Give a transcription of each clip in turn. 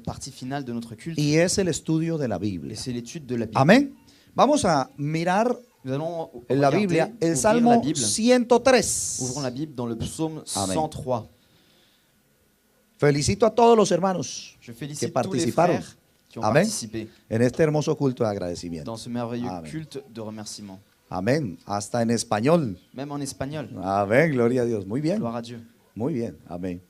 partie finale de notre culte. y es el estudio de la Et Biblia. c'est l'étude de la Bible. Amén. Vamos a mirar Nous allons en la regarder, Biblia el ouvrir la Salmo Bible. 103. Ouvrons la Bible dans le psaume Amen. 103. Felicito a todos los hermanos Je que félicite tous les participaron frères qui ont Amen. participé en este hermoso culto de agradecimiento. dans ce merveilleux Amen. culte de remerciement. Amén. Hasta en español. Même en espagnol. Amén. Gloria a Dios. Muy bien. Gloire à Dieu. Muy bien. Amén.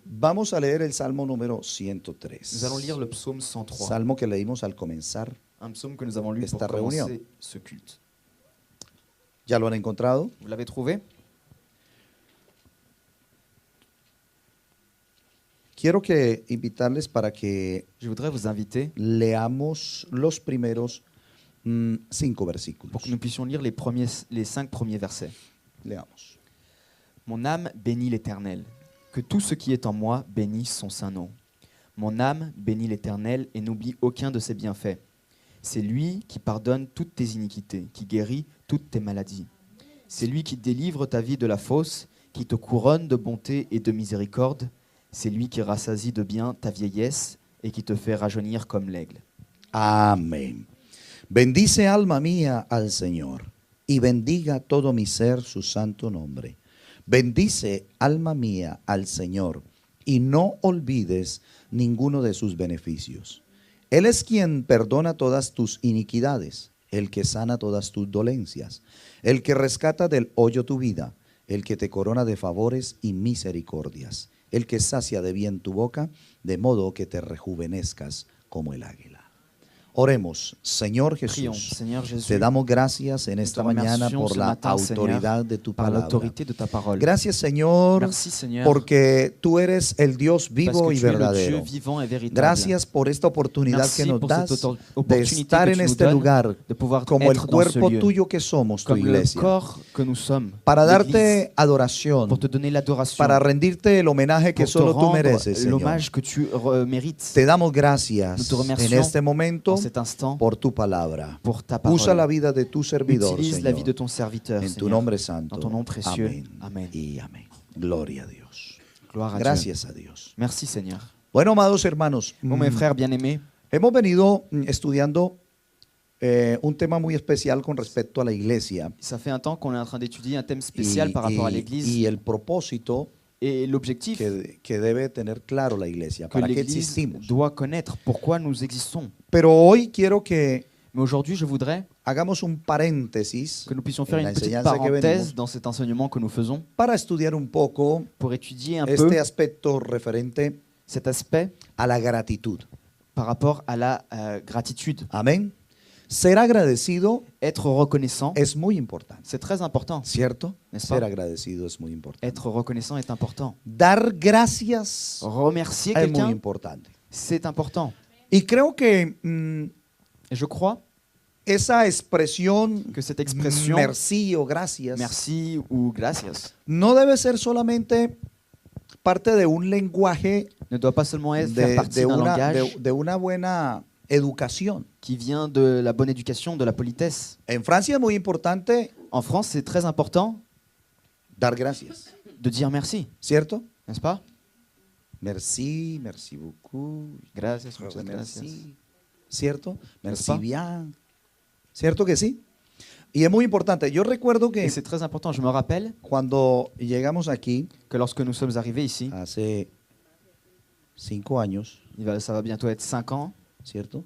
Vamos a leer el Salmo número Nous 103. allons lire le psaume 103. Salmo que leímos al comenzar. Un psaume que nous avons lu Esta pour commencer reunión. ce culte. ¿Ya lo han encontrado? Vous l'avez trouvé? Quiero que invitarles para que Je voudrais vous inviter leamos los primeros 5 versículos. pour que nous puissions lire les 5 premiers versets. Leamos. Mon âme bénit l'Éternel. Que tout ce qui est en moi bénisse son saint nom. Mon âme bénit l'Éternel et n'oublie aucun de ses bienfaits. C'est lui qui pardonne toutes tes iniquités, qui guérit toutes tes maladies. C'est lui qui délivre ta vie de la fosse, qui te couronne de bonté et de miséricorde. C'est lui qui rassasie de bien ta vieillesse et qui te fait rajeunir comme l'aigle. Amén. Bendice alma mía al Señor y bendiga todo mi ser su santo nombre. Bendice alma mía al Señor y no olvides ninguno de sus beneficios. Él es quien perdona todas tus iniquidades, el que sana todas tus dolencias, el que rescata del hoyo tu vida, el que te corona de favores y misericordias, el que sacia de bien tu boca, de modo que te rejuvenezcas como el águila. Oremos, Señor Prions, Jesús, Seigneur Jésus, te damos gracias en nous te esta mañana remercions por ce la matin, autoridad Seigneur, de tu par palabra. l'autorité de ta parole. Gracias, Señor, Merci Seigneur, porque tú eres el Dios parce vivo que y tu es le Dieu verdadero. vivant et véritable. Gracias por esta oportunidad Merci que nos pour das cette de opportunité estar que en tu nous este donnes lugar de pouvoir como el être dans ce cuerpo lieu, tuyo que somos, tu comme le iglesia, corps que nous sommes, para l'Église, darte adoración, pour te donner l'adoration, para rendirte el homenaje que pour te solo tú rendre mereces, Señor. l'hommage que tu mérites. Te damos Nous gracias te en remercions este momento en cet instant por tu palabra. pour ta parole. Usa la vida de tu servidor, Utilise la vie de Señor, ton serviteur, en tu Seigneur, nombre santo. dans ton nom précieux. Amén Amen. y amén. Gloria a Dios. Gloire à Dieu. Gracias a Dios. Merci Seigneur. Bueno, amados hermanos, Bon, mes frères bien-aimés, hemos venido estudiando un tema muy especial con respecto a la iglesia ça fait un temps qu'on est en train d'étudier un thème spécial par rapport à l'Église y el propósito et l'objectif que debe tener claro la iglesia, que para qué l'Église existimos. doit connaître, pourquoi nous existons. Pero hoy quiero que Mais aujourd'hui, je voudrais hagamos un paréntesis que nous puissions faire en la une petite enseñanza que parenthèse venimos dans cet enseignement que nous faisons para estudiar un poco pour étudier un este peu aspecto referente cet aspect a la gratitud. par rapport à la gratitude. Amén. Ser agradecido Être reconnaissant, es muy importante, c'est très important. ¿cierto? N'est-ce Ser pas? agradecido es muy importante. Être reconnaissant est important. Dar gracias Remercier es muy quelqu'un, importante. c'est important. Y creo que Et je crois esa expresión, que cette expression, merci o gracias, merci ou gracias, no debe ser solamente parte de un lenguaje ne doit pas seulement faire de, partie de d'un una, langage de una buena educación. qui vient de la bonne éducation, de la politesse. En Francia es muy importante En France, c'est très important dar gracias, de dire merci, ¿cierto? n'est-ce pas? Merci, merci beaucoup, Gracias, muchas gracias. merci, ¿cierto? Merci pas? bien, ¿cierto que sí? Y es muy importante. Yo recuerdo que Et c'est très important. Je me rappelle cuando llegamos aquí que lorsque nous sommes arrivés ici, hace 5 años, ça va bientôt être 5 ans. ¿cierto?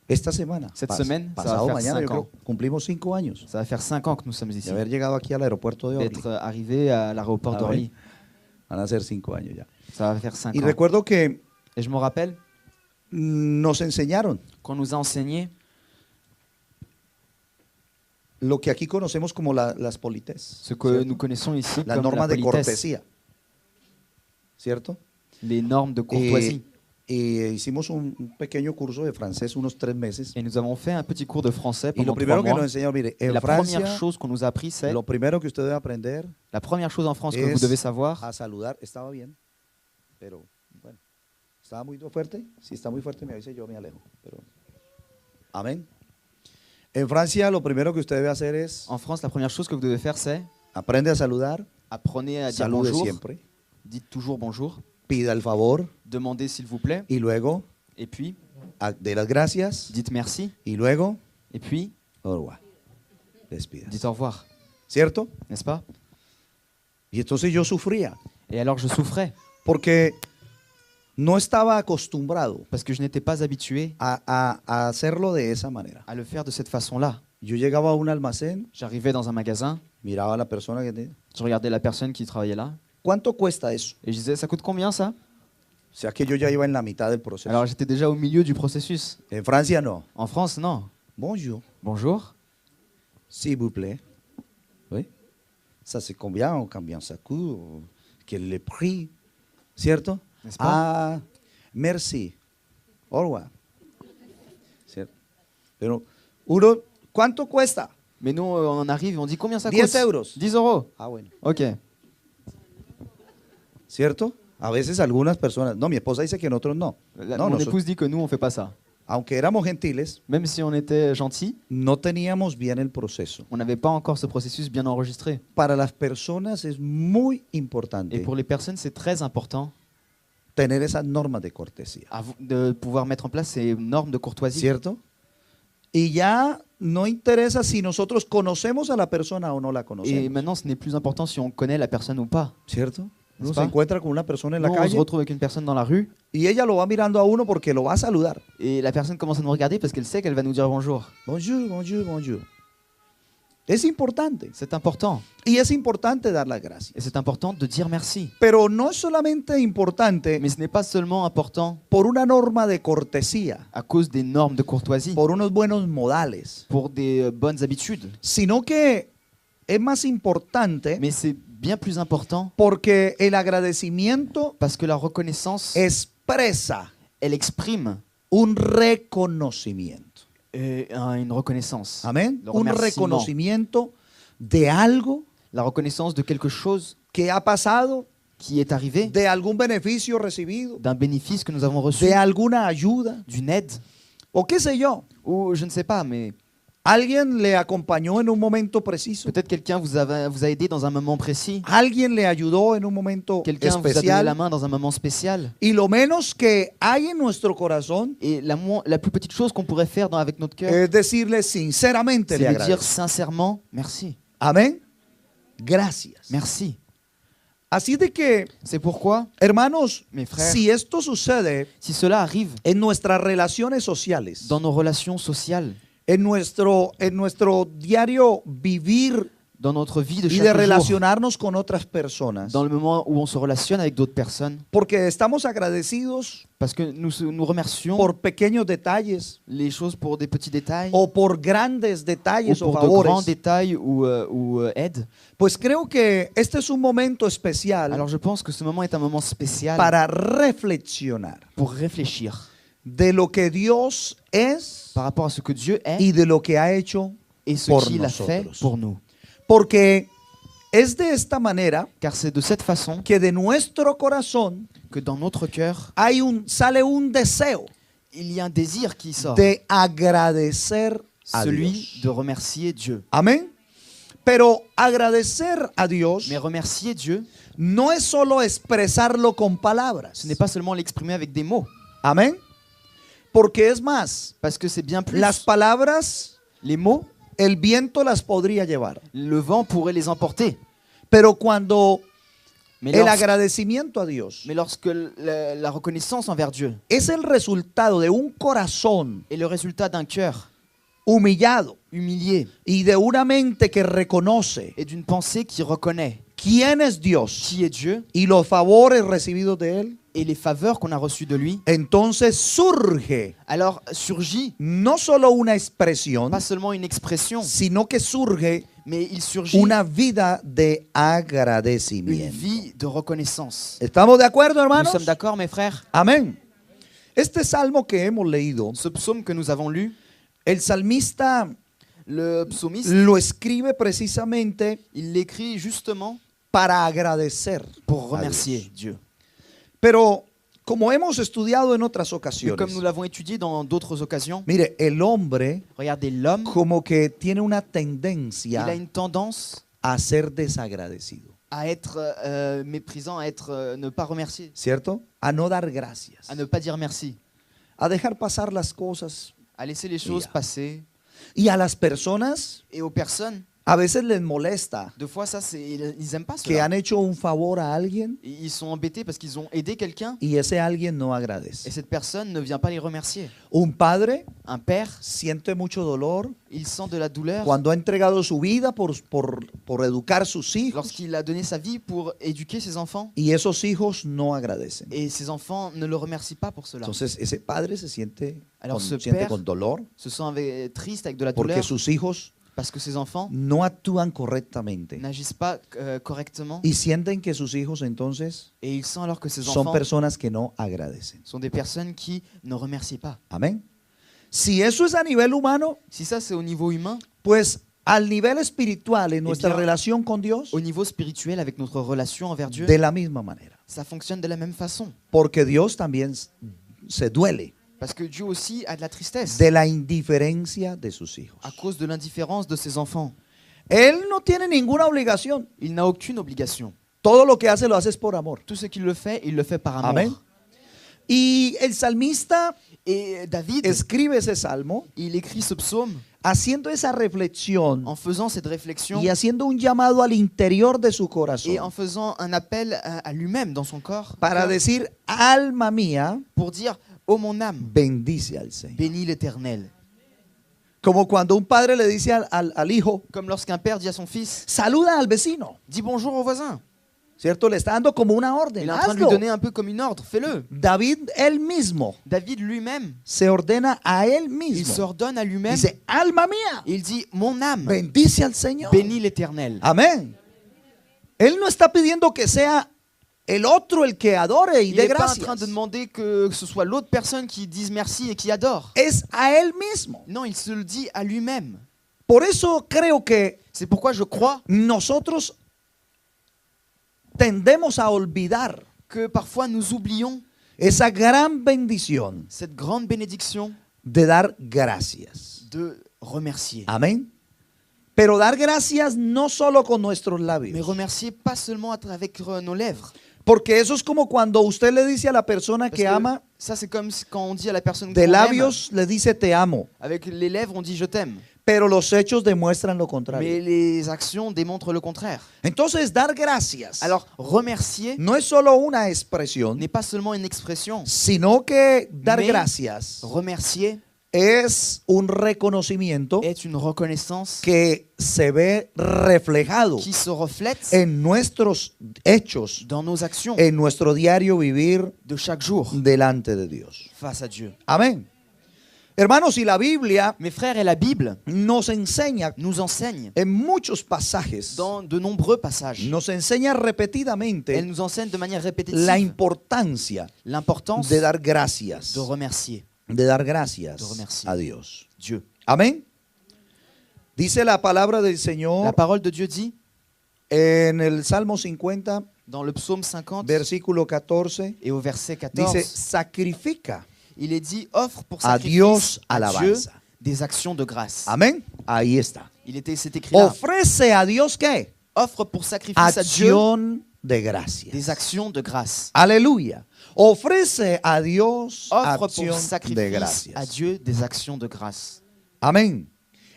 Esta semana, Cette semaine, ça va pasado faire mañana, 5 yo creo, ans. cumplimos 5 años Ça va faire 5 ans que nous sommes de ici. haber llegado aquí al aeropuerto de Orly. D'être arrivés à l'aéroport Ah d'Orly. ouais. Van a ser 5 años ya. Ça va faire 5 Y ans. recuerdo que Et je me rappelle nos enseñaron qu'on nous a enseigné lo que aquí conocemos como las polites, ce que nous connaissons ici las comme la normas de politesse, cortesía, ¿cierto? les normes de courtoisie. Y hicimos un pequeño curso de francés unos 3 meses. Et nous avons fait un petit cours de français Y lo pendant 3 primero que nos mois. enseñaron, mire, Et en la Francia, première chose qu'on nous a appris, c'est lo primero que usted debe aprender la première chose en France que es vous devez savoir. a saludar. Estaba bien, pero bueno, estaba muy fuerte. Si está muy fuerte me avisa y yo me alejo. Pero, amén. En Francia lo primero que usted debe hacer es En France, la première chose que vous devez faire, c'est aprende a saludar, apprenez à dire salude bonjour. siempre, Dites toujours bonjour. pida el favor demandez s'il vous plaît, y luego et puis dé las gracias dites merci, y luego et puis au revoir. Despida. dites au revoir, ¿Cierto? n'est-ce pas? Y entonces yo sufría Et alors je souffrais, porque no estaba acostumbrado parce que je n'étais pas habitué a hacerlo de esa manera. à le faire de cette façon-là. Yo llegaba a un almacén, J'arrivais dans un magasin, miraba a la persona que tenía. je regardais la personne qui travaillait là, ¿Cuánto cuesta eso? et je disais, ça coûte combien ça? O sea que yo ya iba en la mitad del proceso. Alors j'étais déjà au milieu du processus. En Francia no. En France, non. Bonjour, Bonjour, s'il vous plaît. Oui. Ça c'est combien ça coûte? Quel est le prix? ¿Cierto? n'est-ce pas? Ah, merci. Au revoir. ¿Cierto? Pero uno, ¿cuánto cuesta? Mais nous, on arrive et on dit combien ça 10 coûte? euros. 10 euros. Ah, bueno. Ok. ¿Cierto? A veces algunas personas, no, mi esposa dice que nosotros no. No, Mon nosotros, épouse dit que nous, on fait pas ça. aunque éramos gentiles, Même si on était gentils, no teníamos bien el proceso. on n'avait pas encore ce processus bien enregistré. Para las personas es muy Et importante pour les personnes, c'est très important tener esas normas de cortesía. de pouvoir mettre en place ces normes de courtoisie. ¿Cierto? Y ya no interesa si nosotros conocemos a la persona o no la Et conocemos. maintenant, ce n'est plus important si on connaît la personne ou pas. ¿Cierto? Uno ¿Es se pas? encuentra con una persona en la Nous, on se calle retrouve avec une personne dans la rue y ella lo va mirando a uno porque lo va a saludar. et la personne commence à nous regarder parce qu'elle sait qu'elle va nous dire bonjour. Bonjour, bonjour, bonjour. Es importante. C'est important. Y es importante dar las gracias. Et c'est important de dire merci. Pero no es solamente importante Mais ce n'est pas seulement important por una norma de cortesía, à cause des normes de courtoisie, por unos buenos modales, pour des bonnes habitudes, sino que es más importante mais c'est bien plus important porque el agradecimiento parce que la reconnaissance, expresa elle exprime un reconocimiento. une reconnaissance. Amén. Le Un remerciement. reconocimiento de algo La reconnaissance de quelque chose que ha pasado, qui est arrivé, de algún beneficio recibido, d'un bénéfice que nous avons reçu, de alguna ayuda, d'une aide, o qué sé yo. ou je ne sais pas, mais Alguien le acompañó en un momento preciso. peut-être quelqu'un vous a aidé dans un moment précis, Alguien le ayudó en un momento quelqu'un vous a donné la especial. main dans un moment spécial. Y lo menos que hay en nuestro corazón Et la plus petite chose qu'on pourrait faire avec notre cœur, es decirle sinceramente, c'est le de dire agradezco. sincèrement merci. Amén. Gracias. Merci. Así de que, C'est pourquoi, hermanos, mes frères, si esto sucede si cela arrive en nuestras relaciones sociales, dans nos relations sociales, en nuestro diario vivir dans notre vie de y de chaque jour, relacionarnos con otras personas, dans le moment où on se relationne avec d'autres personnes, porque estamos agradecidos parce que nous remercions por pequeños detalles les choses pour des petits détails o por grandes ou detalles o pour de grands favores, détails ou aides. pues creo que este es un momento especial Alors je pense que ce moment est un moment spécial para reflexionar pour réfléchir de lo que Dios es par rapport à ce que Dieu est y de lo que ha hecho, et ce por qu'il a fait nosotros. pour nous. porque es de esta manera Car c'est de cette façon que de nuestro corazón que dans notre cœur, sale un deseo il y a un désir qui sort, de agradecer a celui Dios. de remercier Dieu. Amén. Pero agradecer a Dios Mais remercier Dieu, no es solo expresarlo con palabras. ce n'est pas seulement l'exprimer avec des mots, Amén. Porque es más, parce que c'est bien plus. las palabras, Les mots, el viento las podría llevar. le vent pourrait les emporter. Pero cuando Mais, el agradecimiento a Dios lorsque la reconnaissance envers Dieu es el resultado de un corazón est le résultat d'un cœur humillado humilié y de una mente que reconoce et d'une pensée qui reconnaît quién es Dios qui est Dieu y los favores recibidos de Él, et les faveurs qu'on a reçues de lui, entonces surge alors surgit no solo una expresión, pas seulement une expression, sino que surge mais il surgit una vida de une agradecimiento. vie de reconnaissance. ¿Estamos de acuerdo, Nous hermanos? sommes d'accord, mes frères? Amén. Este salmo que hemos leído, Ce psaume que nous avons lu, el salmista le psaumiste, lo escribe precisamente il l'écrit justement para agradecer pour a remercier Dios. Dieu. Pero como hemos estudiado en otras Mais ocasiones, comme nous l'avons étudié dans d'autres occasions, mire, el hombre regardez, l'homme, como que tiene una il a tendencia une tendance a ser desagradecido. à être méprisant, à être ne pas remercier, ¿cierto? A no dar gracias, à ne pas dire merci, a dejar pasar las cosas. à laisser les choses Ya. passer. Y a las personas Et aux personnes, a veces les molesta deux fois ça, ils aiment pas que cela. han hecho un favor a alguien Ils sont embêtés parce qu'ils ont aidé quelqu'un y ese alguien no et agradece. cette personne ne vient pas les remercier. Un padre Un père, siente mucho dolor il sent de la douleur cuando ha entregado su vida por educar sus hijos lorsqu'il a donné sa vie pour éduquer ses enfants y esos hijos no agradecen. et ses enfants ne le remercient pas pour cela. Entonces ese padre se siente Alors ce siente père con dolor se sent triste avec de la porque douleur sus hijos parce que ses enfants no actúan correctamente n'agissent pas correctement y sienten que sus hijos entonces et il sent alors que ses son enfants personas que no agradecen. sont des personnes qui ne remercient pas. Amén. Si eso es a nivel humano, Si ça c'est au niveau humain, pues al nivel espiritual en nuestra bien, relación con Dios, au niveau spirituel avec notre relation envers Dieu, de la misma manera. ça fonctionne de la même façon. Porque Dios también se duele Parce que Dieu aussi a de la tristesse de la indiferencia de sus hijos. à cause de l'indifférence de ses enfants. Él no tiene ninguna obligación. Il n'a aucune obligation. Todo lo que hace lo haces por amor. Tout ce qu'il le fait, il le fait par amour. Amén. Y el salmista Et David, escribe ese salmo il écrit ce psaume haciendo esa reflexión en faisant cette réflexion y haciendo un llamado al interior de su et en corazón faisant un appel à lui-même dans son corps para cœur, decir, alma mía, pour dire « Ô mon âme, bendice al Señor. bénis l'Éternel ». Como cuando un padre le dice al hijo, Comme lorsqu'un père dit à son fils saluda al vecino, « Dis bonjour au voisin ¿cierto? Le está dando como una ». orden. Il est en train de lui Hazlo. donner un peu comme une ordre, fais-le. David él mismo David lui-même, se ordena a él il mismo. s'ordonne à lui-même Dice, alma mía, et il dit « Mon âme, bendice al Señor. bénis l'Éternel ». Amén. Él no está pidiendo que sea el otro el que adore y Il dé n'est pas en gracias. train de demander que ce soit l'autre personne qui dise merci et qui adore. Es a él mismo. Non, il se le dit à lui-même. Por eso creo que C'est pourquoi je crois nosotros tendemos a olvidar que parfois nous oublions esa gran bendición cette grande bénédiction de dar gracias. de remercier. Amén. Pero dar gracias no solo con nuestros Mais labios. remercier pas seulement avec nos lèvres. Porque eso es como cuando usted le dice a la persona Parce que que ama, ça, c'est comme quand on dit à la personne de qu'on aime, labios le dice te amo. avec les lèvres, on dit je t'aime. Pero los hechos demuestran lo Mais contrario. les actions démontrent le contraire. Entonces dar gracias Alors, remercier no es solo una expresión, n'est pas seulement une expression. sino que dar Mais- gracias Remercier es un reconocimiento est une reconnaissance que se ve reflejado qui se reflète en nuestros hechos, dans nos actions en nuestro diario vivir de chaque jour delante de Dios. face à Dieu. Amén. Hermanos, y la Biblia Mes frères, et la Bible nos enseña nous enseigne en muchos pasajes, dans de nombreux passages. nos enseña Elle repetidamente nous enseigne de manière la répétitive importancia l'importance de dar gracias, de remercier de dar gracias de remercier. a Dios. Dieu. Amén. Dice la palabra del La Señor parole de Dieu dit en el Salmo 50, dans le psaume 50 versículo 14, et au verset 14, dice, sacrifica. il est dit offre pour A sacrifice Dios à Dieu alabanza. des actions de grâce. Amén. Ahí está. C'est écrit là. Ofrece a Dios qué? Offre pour sacrifice à Dieu Acción de gracias. des actions de grâce. Aleluya. Ofrece a Dios Offre pour acción de sacrifice à gracias. Dieu des actions de grâce. Amén.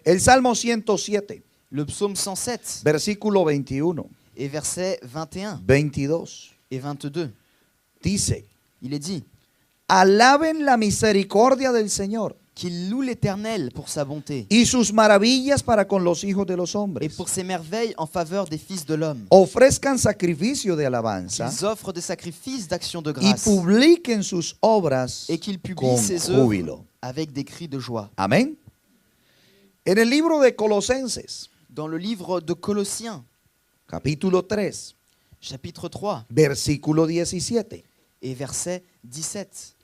El Salmo 107, Le psaume 107 versículo 21, et verset 21 22, et 22, dice, il est dit alaben la misericordia del Señor qu'il loue l'Éternel pour sa bonté y sus maravillas para con los hijos de los et hombres. pour ses merveilles en faveur des fils de l'homme. Ofrezcan sacrificio de alabanza Qu'ils offrent des sacrifices d'action de y grâce publiquen sus obras et qu'ils publient con ses œuvres júbilo. avec des cris de joie. Amén. En el libro de Colosenses, Dans le livre de Colossiens, capítulo 3, chapitre 3 versículo 17, et verset 17,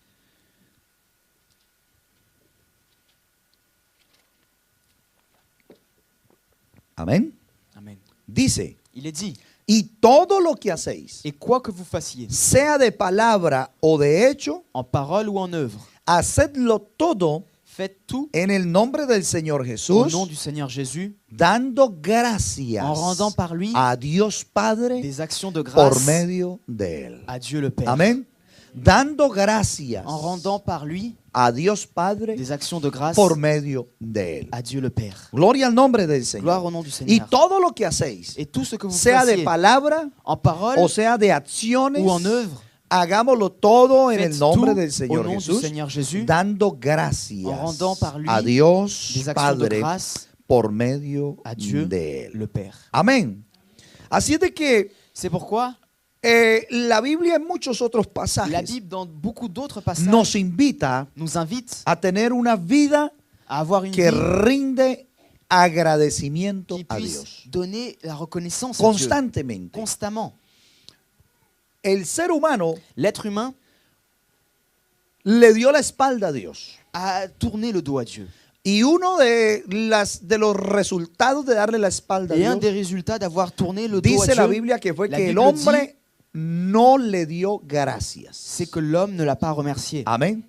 amén, Amen. dice, Il est dit, y todo lo que hacéis, et quoi que vous fassiez, sea de palabra o de hecho, en parole ou en œuvre, hacedlo todo faites tout en el nombre del Señor au Jesús, nom du Seigneur Jésus, dando gracias en rendant par lui a Dios Padre des actions de por grâce medio de Él. à Dieu le Père. Amén. Dando gracias En rendant par lui a Dios Padre des actions de grâce por medio de Él. à Dieu le Père. Gloria al nombre del Gloire Señor. au nom du Y Seigneur. todo lo que hacéis, Et tout ce que vous sea de fassiez palabra en parole o sea de acciones, ou en œuvre, hagámoslo todo en faites el nombre tout del au Señor nom du Jesús, Seigneur Jésus, dando gracias en rendant par lui a Dios des actions de Padre grâce por medio à Dieu de Él. le Père. Amén. Así es de que C'est pourquoi la Biblia en muchos otros la pasajes Bible, dans beaucoup d'autres passages, nos invita nous invite a tener una vida à avoir une que vie rinde agradecimiento qui a puisse Dios donner la reconnaissance à Dieu constantemente. constamment. El ser humano L'être humain le dio la espalda a Dios. a tourné le dos à Dieu. Y uno de los resultados de darle la espalda a Et un Dios, des résultats d'avoir tourné le dos à dice la Dieu, Biblia que fue la que el Bible hombre no le dio gracias. c'est que l'homme ne l'a pas remercié. Amén.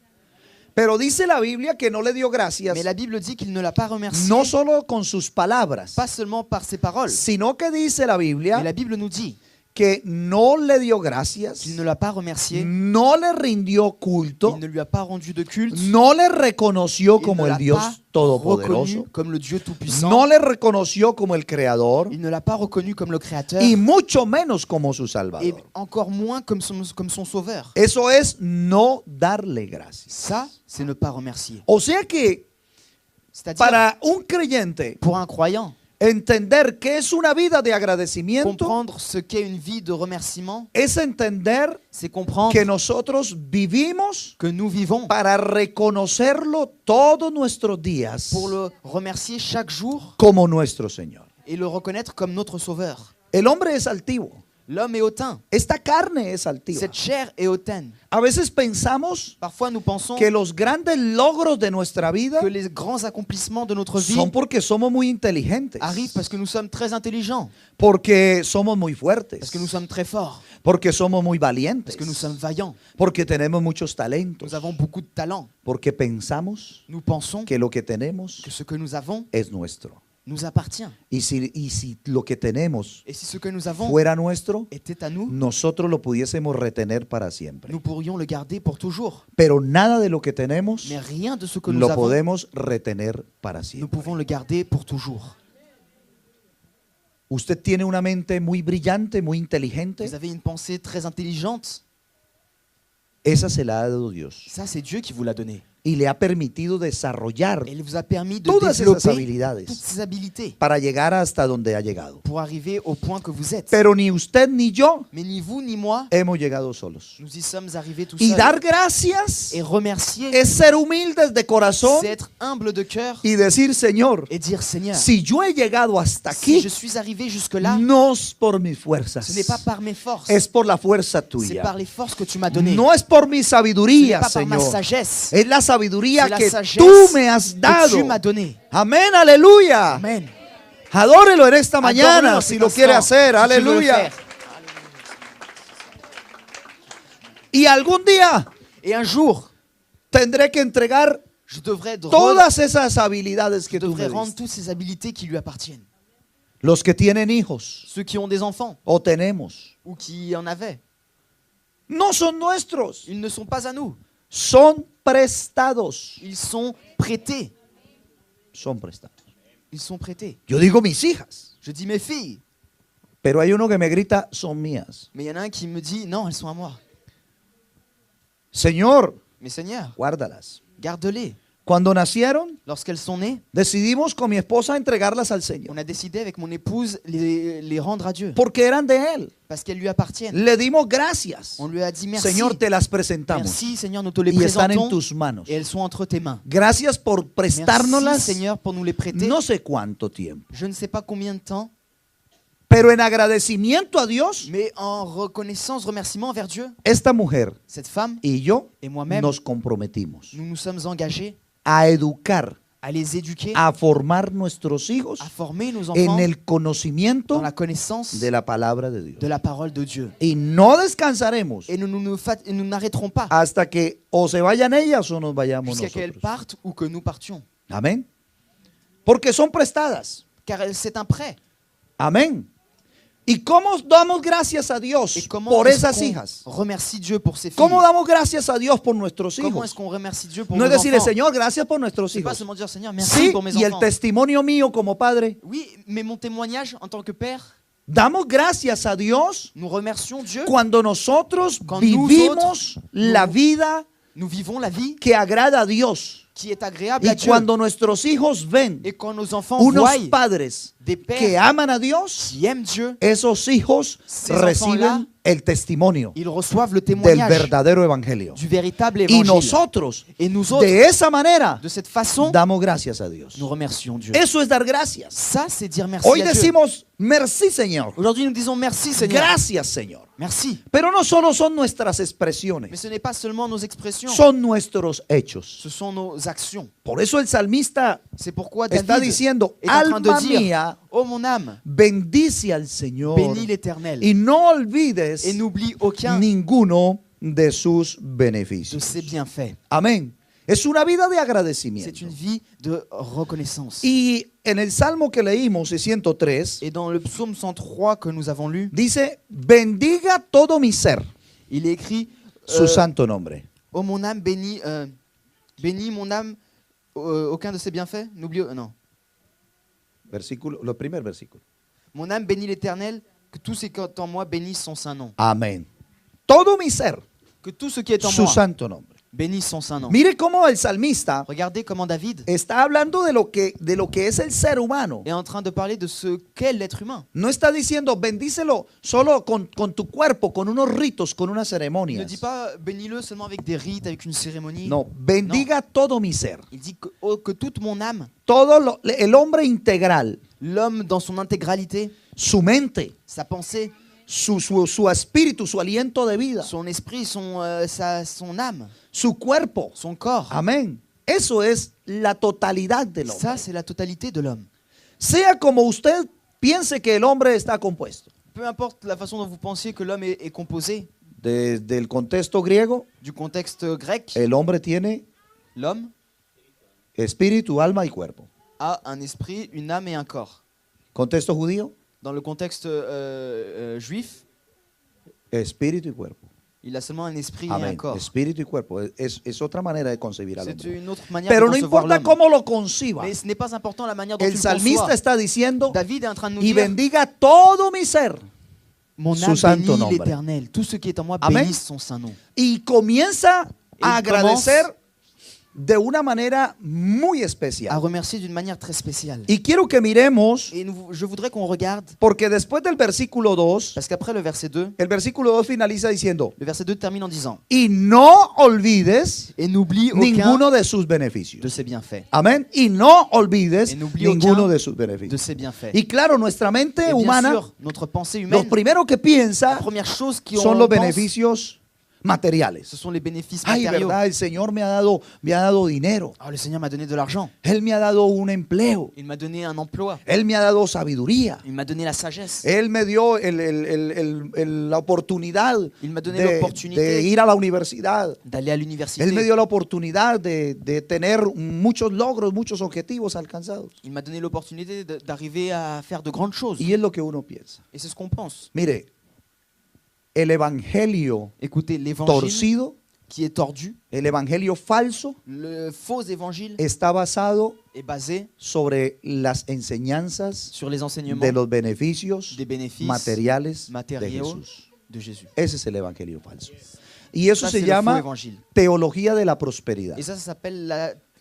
Pero dice la Biblia que no le dio gracias, Mais la Bible dit qu'il ne l'a pas remercié, no solo con sus palabras, pas seulement par ses paroles, sino que dice la mais Biblia la Bible nous dit que no le dio gracias, qu'il ne l'a pas remercié, no le rindió culto, il ne lui a pas rendu de culte, no le reconoció il como ne el l'a Dios pas reconnu Todopoderoso, comme le Dieu Tout-Puissant, no le reconoció como el Creador il ne l'a pas reconnu comme le Créateur, y mucho menos como su et Salvador. encore moins comme son Sauveur. Eso es no darle gracias. Ça, c'est ne pas remercier. O sea que C'est-à-dire, para un creyente pour un croyant, entender que es una vida de agradecimiento comprendre ce qu'est une vie de remerciement, es entender c'est comprendre que nosotros vivimos que nous vivons para reconocerlo todos nuestros días pour le remercier chaque jour como nuestro Señor. et le reconnaître comme notre Sauveur. El hombre es altivo. L'homme est hautain, Esta carne es altiva. cette chair est hautaine. A veces pensamos Parfois, nous pensons que los grandes logros de nuestra vida que les grands accomplissements de notre vie son porque somos muy inteligentes, arrivent parce que nous sommes très intelligents, porque somos muy fuertes, parce que nous sommes très forts, porque somos muy valientes, parce que nous sommes vaillants, porque tenemos muchos talentos, nous avons beaucoup de talent. porque pensamos Nous pensons que lo que tenemos que ce que nous avons es nuestro. nous appartient. Y si lo que tenemos Et si ce que nous avons fuera nuestro, était à nous, nosotros lo pudiésemos retener para siempre. nous pourrions le garder pour toujours. Pero nada de lo que tenemos Mais rien de ce que nous lo avons, podemos retener para nous siempre. pouvons le garder pour toujours. Usted tiene una mente muy brillante, muy inteligente. Vous avez une pensée très intelligente. Esa se la ha dado Dios. Ça, c'est Dieu qui vous l'a donné. Y le ha permitido desarrollar Et il vous a permis de todas esas développer habilidades toutes ces habiletés para llegar hasta donde ha llegado. pour arriver au point que vous êtes. Pero ni usted ni yo Mais ni vous ni moi, hemos llegado solos. nous y sommes arrivés tout Y seuls. dar gracias Et remercier, es ser humildes de corazón c'est être humble de cœur y decir, Señor, et dire Seigneur, si yo he llegado hasta si aquí, je suis arrivé jusque-là, no es por mis fuerzas, ce n'est pas par mes forces, es por la fuerza c'est tuya. par les forces que tu m'as données. No es por mi Ce n'est sabiduría, pas par ma Señor. sagesse, Es la sabiduría c'est la que sagesse tú me has que dado. tu m'as donnée. Amén, aleluya. Amen. Adórelo en esta mañana Adore-le en si cet lo quiere instant, hacer. si tu veux le Aleluya. faire. Y algún día Et un jour, tendré que entregar je devrais todas esas habilidades que tú me rendre diste. toutes ces habiletés qui lui appartiennent. Los que tienen hijos Ceux qui ont des enfants o tenemos, ou qui en avaient, no son nuestros, ils ne sont pas à nous. son prestados. Ils sont prêtés. Son prestados. Ils sont prêtés. Yo digo mis hijas, Je dis mes filles, pero hay uno que me grita, son mías. mais il y en a un qui me dit non, elles sont à moi. Señor, Mais Seigneur, guárdalas. garde-les. Cuando nacieron, Lorsqu'elles sont nées, decidimos con mi esposa entregarlas al Señor, on a décidé avec mon épouse les rendre à Dieu porque eran de Él. parce qu'elles lui appartiennent. Le dimos gracias. On lui a dit merci. Señor, te las presentamos Merci Seigneur, nous te les y están en présentons tus manos. et elles sont entre tes mains. Gracias por Merci prestárnoslas Seigneur pour nous les prêter. no sé cuánto tiempo, Je ne sais pas combien de temps, pero en agradecimiento a Dios, mais en reconnaissance, remerciement envers Dieu, esta mujer cette femme y yo et moi-même, nos comprometimos nous nous sommes engagés a educar à les éduquer, a formar nuestros hijos à former nos en enfants el dans conocimiento la connaissance de la palabra de Dios. de la parole de Dieu. Y no descansaremos Et nous n'arrêterons pas hasta que o se vayan ellas o nos vayamos jusqu'à qu'elles nosotros. partent ou que nous partions. Amén. Porque son prestadas. Car c'est un prêt. Amén. ¿Y cómo damos gracias a Et Dios comment por est-ce esas qu'on hijas? remercie Dieu pour ses filles? ¿Cómo damos gracias a Dios por nuestros Comment hijos? est-ce qu'on remercie Dieu pour No nos es decirle, enfants? Señor, gracias por nuestros C'est pas hijos. seulement dire Seigneur, merci Sí, pour mes y el enfants. testimonio mío como padre, Oui, mais mon témoignage en tant que père, damos gracias a Dios nous remercions Dieu. cuando nosotros Cuando vivimos la vida Nous vivons la vie que agrada a Dios. qui est agréable à Y Dieu. cuando nuestros hijos ven Et quand nos enfants unos voient padres des que pères aman a Dios, qui aiment Dieu, esos hijos Ces reciben enfants-là, el testimonio ils reçoivent le del témoignage verdadero evangelio. du véritable Y évangile. nosotros, Et nous autres, de esa manera, de cette façon, damos gracias a Dios. nous remercions Dieu. Eso es dar gracias. Ça, c'est dire merci Hoy à Dieu. decimos, merci Señor. Aujourd'hui, nous disons merci Seigneur. Gracias Señor. Merci. Pero no solo son nuestras Mais expresiones, ce n'est pas seulement nos expressions, son nuestros hechos. ce sont nos actions. Por eso el salmista C'est pourquoi está David diciendo, est en train alma de dire, mía, oh mon âme, bendice al Señor bénis l'Éternel y no olvides et n'oublie aucun ninguno de sus de beneficios. ses bienfaits. Amén. Es una vida de C'est agradecimiento. une vie de reconnaissance. Y en el salmo que leímos, el 103, Et dans le psaume 103 que nous avons lu, dice, bendiga todo mi ser il est écrit su santo nombre. oh mon âme, bénis mon âme, aucun de ses bienfaits. N'oublie non. Versículo, los primeros versículos. Mon âme bénit l'Éternel, que tout ce qui est en moi bénisse son saint nom. Amén. Todo mi ser, Que tout ce qui est en su moi santo nombre. bénisse son saint nom. Mire cómo el salmista Regardez comment David está hablando de lo que es el ser humano. est en train de parler de ce qu'est l'être humain. No está diciendo bendícelo solo con tu cuerpo, con unos ritos, con unas Il ne ceremonias. dit pas bénis-le seulement avec des rites, avec une cérémonie. No, bendiga todo mi ser. Il dit que toute mon âme, El hombre integral, l'homme dans son intégralité, su mente, sa pensée, su espíritu, su aliento de vida, son esprit, son âme, su cuerpo. son corps. Amén. Eso es la totalidad del hombre. Ça, c'est la totalité de l'homme. Sea como usted piense que el hombre está compuesto. Peu importe la façon dont vous pensiez que l'homme est composé, Desde el contexto griego, du contexte grec, el hombre tiene l'homme espíritu, alma y cuerpo. a un esprit, une âme et un corps. Contexto judío, Dans le contexte juif, espíritu y cuerpo. il a seulement un esprit et un Amén. corps. Espíritu y cuerpo. Es otra manera de concebir al C'est hombre. une autre manière Pero de no concevoir importa l'homme. cómo lo conciba. Mais ce n'est pas important la manière dont El tu le salmista conçois. está diciendo, David est en train de nous y dire, bendiga todo mi ser. mon su âme santo bénit nombre. l'Éternel. Tout ce qui est en moi Amén. bénisse son saint nom. Y comienza Y a agradecer de una manera muy À especial. remercier d'une manière très spéciale. Y quiero que miremos, Et je voudrais qu'on regarde, porque después del versículo 2, parce qu'après le verset 2, el versículo 2 finaliza diciendo, le verset 2 termine en disant, y no olvides et n'oublie aucun ninguno de sus de beneficios. ses bienfaits. Amén. Y no olvides Et n'oublie ninguno aucun de sus De beneficios. ses bienfaits. Y claro, nuestra mente Et bien humana, sûr, notre pensée lo humaine, primero que la piensa première chose qui son on los pense, beneficios materiales. ce sont les bénéfices Ay, matériaux. verdad, el Señor me ha dado dinero. Oh, le Seigneur m'a donné de l'argent. Él me ha dado un empleo. Il m'a donné un emploi. Él me ha dado sabiduría. Il m'a donné la sagesse. Él me dio la oportunidad Il m'a donné l'opportunité de ir a la universidad. d'aller à l'université. Él me dio la oportunidad de tener muchos logros, muchos objetivos alcanzados. Il m'a donné l'opportunité d'arriver à faire de grandes choses. Y es lo que uno piensa. Et c'est ce qu'on pense. Mire, el evangelio Écoutez, l'évangile torcido, qui est tordu, el evangelio falso, le faux évangile está basado est basé sobre las enseñanzas sur les enseignements de los beneficios des bénéfices materiales de matériaux Jesús. de Jésus. Ese es el evangelio falso. Y eso Ça, se c'est le faux llama évangile. teología de la prosperidad. Et ça s'appelle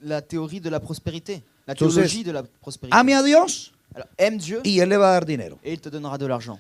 la théorie de la prospérité. La Entonces, théologie de la prospérité. Ame a Dios Alors, aime Dieu y Él le va a dar dinero. et il te donnera de l'argent.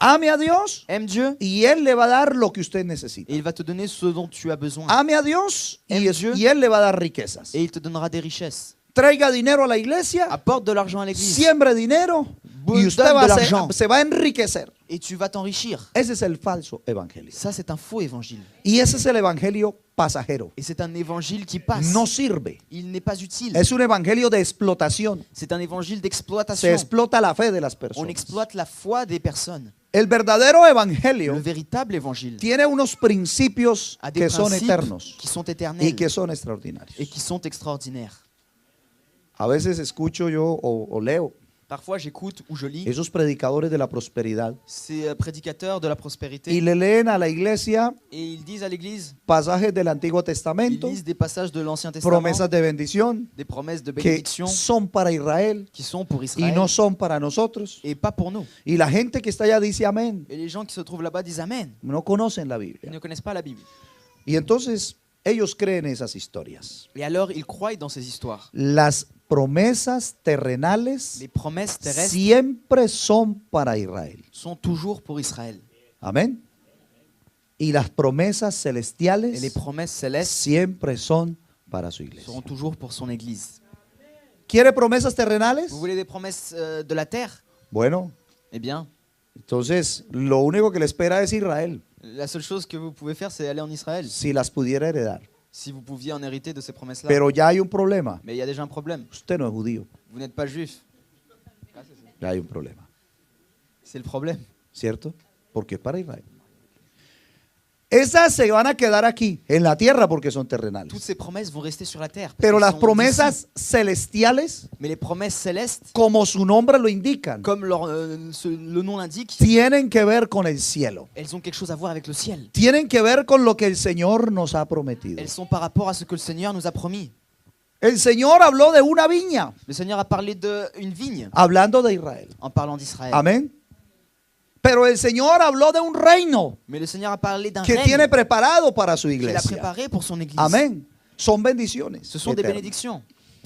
Ame a Dios Aime Dieu y Él le va a dar lo que usted necesita. et il va te donner ce dont tu as besoin. Ame a Dios Aime Dieu. y Él le va a dar riquezas. Et il te donnera des richesses. Traiga dinero a la iglesia, Apporte de l'argent à l'église. siembre dinero y Donne usted de l'argent. se va a enriquecer. et tu vas t'enrichir. Ese es el falso evangelio. Ça, c'est un faux évangile. Y ese es el evangelio pasajero. Et c'est un évangile qui passe. No sirve. Il n'est pas utile. Es un evangelio de explotación. C'est un évangile Se d'exploitation. explota la fe de las On personas. exploite la foi des personnes. El verdadero Le evangelio véritable évangile tiene unos principios a des que son principes eternos qui sont y éternels que son et extraordinarios. qui sont extraordinaires. A veces escucho yo o leo Parfois, j'écoute ou je lis esos predicadores de la prosperidad ces prédicateurs de la prospérité y le leen a la iglesia et ils disent à l'Église, pasajes del Antiguo ils Testamento, lisent des passages de l'Ancien Testament, promesas de bendición des promesses de que bénédiction son para Israel qui sont pour y Israël no son para nosotros. et pas pour nous. Y la gente que está allá dice amén. Et les gens qui se trouvent là-bas disent Amen. No conocen la Ils Biblia. ne connaissent pas la Bible. Y entonces ellos creen esas historias. Et alors, ils croient dans ces histoires. Las promesas terrenales Les promesses terrestres siempre son para Israel. sont toujours pour Israël. Amén. Y las promesas Et les celestiales promesses célestes siempre son para su iglesia. seront toujours pour son Église. ¿Quiere promesas terrenales? Vous voulez des promesses de la terre? Bueno, Eh bien, entonces lo único que le espera es Israel, la seule chose que vous pouvez faire, c'est aller en Israël. si las pudiera heredar. Si vous pouviez en hériter de ces promesses-là. Pero ya hay un problema. Mais il y a déjà un problème. Usted no es judío. Vous n'êtes pas juif. Ya hay un problema. C'est le problème. ¿Cierto? Porque es para Israel. Esas se van a quedar aquí, en la tierra, porque son Toutes terrenales. ces promesses vont rester sur la terre. parce Pero qu'elles las sont promesas celestiales, d'ici. Mais les promesses célestes, como su nombre lo indican, comme le nom l'indique, tienen que ver con el cielo. elles ont quelque chose à voir avec le ciel. Tienen que ver con lo que el Señor nos ha prometido. Elles sont par rapport à ce que le Seigneur nous a promis. El Señor habló de una viña, Le Seigneur a parlé d'une vigne hablando de Israel. en parlant d'Israël. Amén. Pero el Señor habló de un reino Mais le Seigneur a parlé d'un que règne tiene preparado para su qu'il a iglesia. préparé pour son Église. Amén. Son bendiciones. Ce sont des eternas. bénédictions.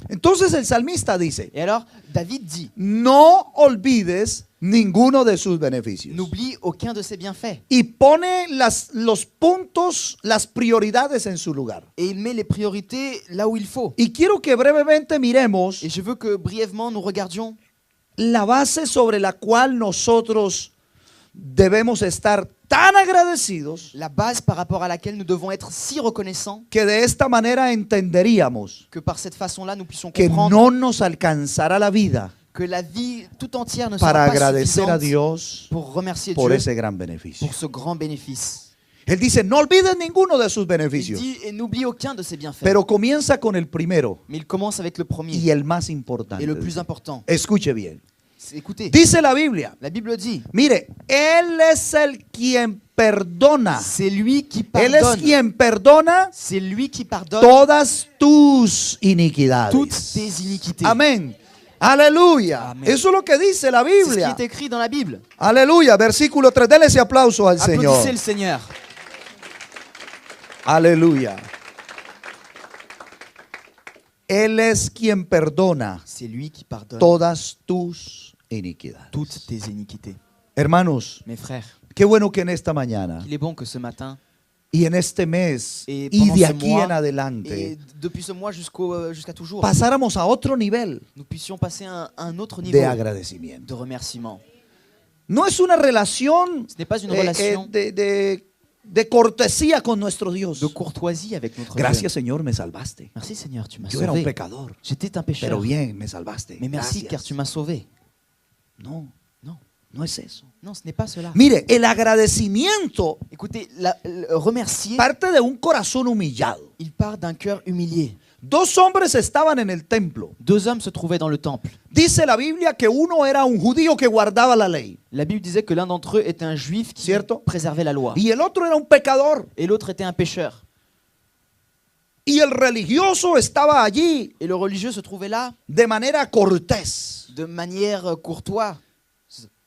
Entonces el salmista dice, Et alors, David dit, no olvides ninguno de sus beneficios. n'oublie aucun de ses bienfaits. Y pone los puntos, las prioridades en su lugar. Et il met les priorités là où il faut. Y quiero que brevemente miremos Et je veux que brièvement nous regardions la base sobre la cual nosotros debemos estar tan agradecidos la base par rapport à laquelle nous devons être si reconnaissants que de esta manera entenderíamos que par cette façon-là, nous puissions que comprendre no nos alcanzará la vida que la vie tout entière ne para sera pas agradecer a suffisante Dios pour remercier por Dieu ese gran beneficio. pour ce grand bénéfice. Él dice, no olvides ninguno de sus Il beneficios, dit, et n'oublie aucun de ses bienfaits. pero comienza con el primero Mais il commence avec le premier y el más importante. et le plus important. Escuche bien. Écoutez, Dice la Biblia, la Bible dit, mire, Él es el quien perdona. c'est lui qui Él es pardonne. quien perdona C'est lui qui pardonne todas tus iniquidades. toutes tes iniquités. Amén. Aleluya. Amén. Eso es lo que dice la C'est ce qui Biblia. est écrit dans la Bible. Aleluya. Versículo 3. Dele ese aplauso al Señor. Applaudissez le Seigneur. Aleluya. Él es quien perdona C'est lui qui pardonne todas tus iniquidades. toutes tes iniquités. Hermanos, Mes frères, qué bueno que en esta mañana il est bon que ce matin y en este mes et y pendant de ce aquí mois en adelante et depuis ce mois jusqu'à toujours, pasáramos a otro nivel nous puissions passer à un autre de niveau agradecimiento. de remerciement. No es una relación Ce n'est pas une relation de cortesía con nuestro Dios. de courtoisie avec notre Gracias, Dieu. Señor, me salvaste. Merci Seigneur, tu m'as Yo era un sauvé. pecador, J'étais un pécheur. pero bien, me salvaste. Mais merci Gracias. car tu m'as sauvé. No, Non, no es eso. non, ce n'est pas cela. Mire, el agradecimiento Écoutez, remercier, parte de un corazón humillado. il part d'un cœur humilié. Dos hombres estaban en el templo. Deux hommes se trouvaient dans le temple. Dice la Biblia que uno era un judío que guardaba la ley La Bible disait que l'un d'entre eux était un juif qui Cierto. préservait la loi. y el otro era un pecador. Et l'autre était un pécheur. Y el religioso estaba allí Et le religieux se trouvait là de manera cortés. de manière courtoise.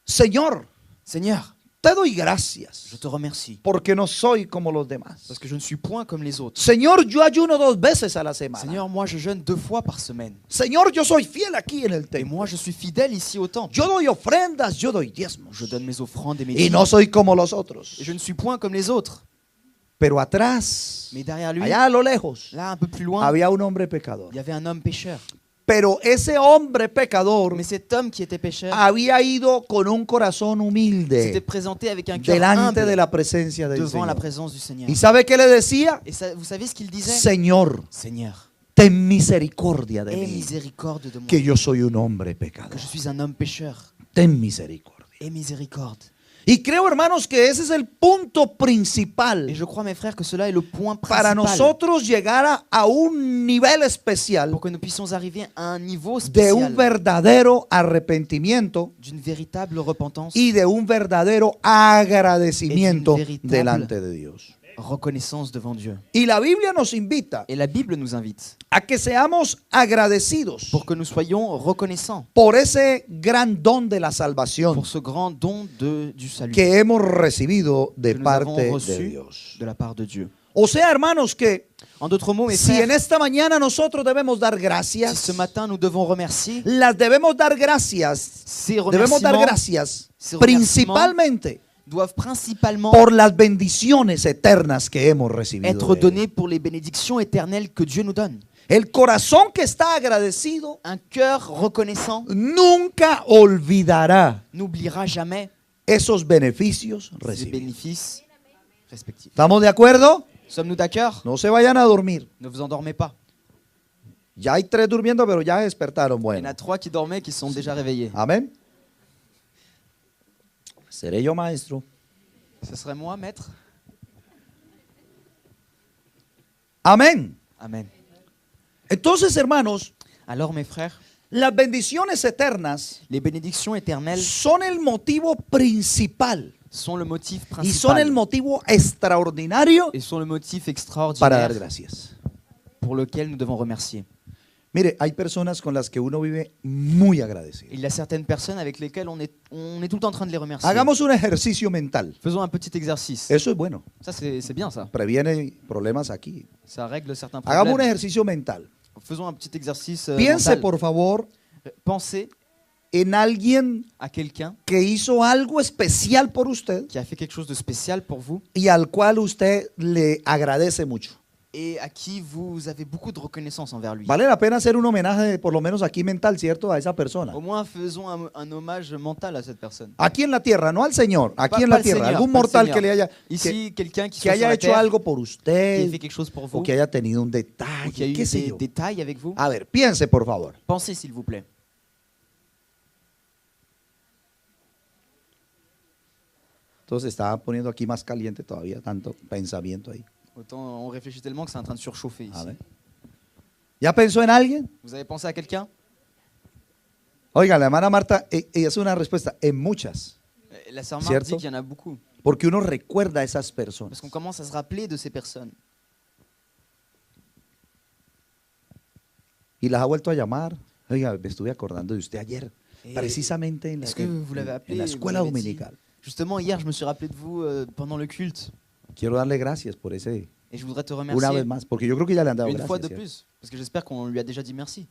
Señor, Seigneur, te doy gracias je te remercie porque no soy como los demás. parce que je ne suis point comme les autres. Señor, yo ayuno 2 veces a la semana. Seigneur, moi je jeûne 2 fois par semaine. Señor, yo soy fiel aquí en el Et templo. moi je suis fidèle ici au temple. Yo doy ofrendas, yo doy diezmos. Je donne mes offrandes et mes Y dîmes. no soy como los otros. Et je ne suis point comme les autres. Pero atrás, Mais derrière lui, allá a lo lejos, là un peu plus loin, había un hombre pecador. il y avait un homme pécheur. Pero ese hombre pecador Mais cet homme qui était pécheur había ido con un corazón s'était humilde présenté avec un cœur delante de humble la presencia del devant la Señor. présence du Seigneur. ¿Y sabe qué le decía? Et ça, vous savez ce qu'il disait? Señor, Seigneur, ten misericordia de aie mí, miséricorde de moi, que yo soy un hombre que pecador. je suis un homme pécheur. Ten misericordia. Aie miséricorde. Y creo, hermanos, que ese es el punto principal Et je crois, mes frères, que cela est le point para principal nosotros llegar a un nivel especial pour que nous puissions arriver à un niveau de un spécial verdadero arrepentimiento d'une véritable repentance, y de un verdadero agradecimiento Es un veritable- delante de Dios. reconnaissance devant Dieu. Y la Biblia nos invita Et la Bible nous invite a que seamos agradecidos pour que nous soyons reconnaissants por ese gran don de la salvación pour ce grand don du salut que hemos recibido de que nous avons parte de reçu Dios. de la part de Dieu. O sea, hermanos, que En d'autres mots, mes si en frères, esta mañana nosotros debemos dar si gracias, ce matin nous devons remercier, las debemos dar gracias, ces debemos dar remerciements gracias ces principalmente doivent principalement por las bendiciones eternas que hemos recibido. être de Él. donnés pour les bénédictions éternelles que Dieu nous donne. El corazón que está agradecido Un cœur reconnaissant nunca olvidará n'oubliera jamais esos beneficios ses recibidos. bénéfices respectifs. ¿Estamos de acuerdo? Sommes-nous d'accord? No se vayan a dormir. Ne vous endormez pas. Ya hay 3 durmiendo, pero ya despertaron. Il y en Bueno, a 3 qui dormaient qui sont déjà réveillés. amén. Seré yo maestro. Ce serait moi, maître? Amén. Amen. Entonces, hermanos, Alors, mes frères, las bendiciones eternas les bénédictions éternelles son el motivo principal sont le motif y son el principal motivo extraordinario et sont le motif para dar extraordinaire gracias. pour lequel nous devons remercier. Mire, hay personas con las que uno vive muy agradecido. Il y a certaines personnes avec lesquelles on est tout le temps en train de les remercier. Hagamos un ejercicio mental. Faisons un petit exercice. Eso es bueno. Ça, c'est bien, ça. Previene problemas aquí. Ça règle certains Hagamos un problèmes. ejercicio mental. Faisons un petit exercice Piense, mental. por favor, Pensez en alguien à quelqu'un que hizo algo especial por usted qui a fait quelque chose de spécial pour vous y al cual usted le agradece mucho. et à qui vous avez beaucoup de reconnaissance envers lui. Vale la pena hacer un homenaje, por lo menos aquí mental, ¿cierto? A esa persona. Au moins, faisons un hommage mental à cette personne. Aquí en la tierra, no al Señor, aquí Pas- en pas la al tierra. Señor, Algún pas al mortal Señor. que le haya, Ici, quelqu'un qui que soit sur haya la hecho terre, algo por qui ait usted fait quelque chose pour o vous, que haya tenido un ou qui a detalle, eu qué sé des yo. détails avec vous. A ver, piense, por favor. Pensez, s'il vous plaît. Entonces estaba poniendo aquí más caliente todavía, tanto pensamiento ahí. Autant on réfléchit tellement que c'est en train de surchauffer ici. A ver. ¿Ya pensó en alguien? Vous avez pensé à quelqu'un? Oiga, la hermana Marta, ella es una respuesta, en muchas. La sœur Marthe Cierto. dit qu'il y en a beaucoup. Porque uno recuerda a esas personas. Parce qu'on commence à se rappeler de ces personnes. Y las ha vuelto a llamar. Oiga, me estuve acordando de usted ayer, Et precisamente en la, Est-ce que vous l'avez appelé? en la vous escuela l'avez dit? dominical. Justement, hier, je me suis rappelé de vous pendant le culte. Quiero darle gracias por ese, Et je voudrais te una remercier vez más, porque yo creo que ya le han dado une fois gracias. de ¿cierto? plus. Parce que j'espère qu'on lui a déjà dit merci.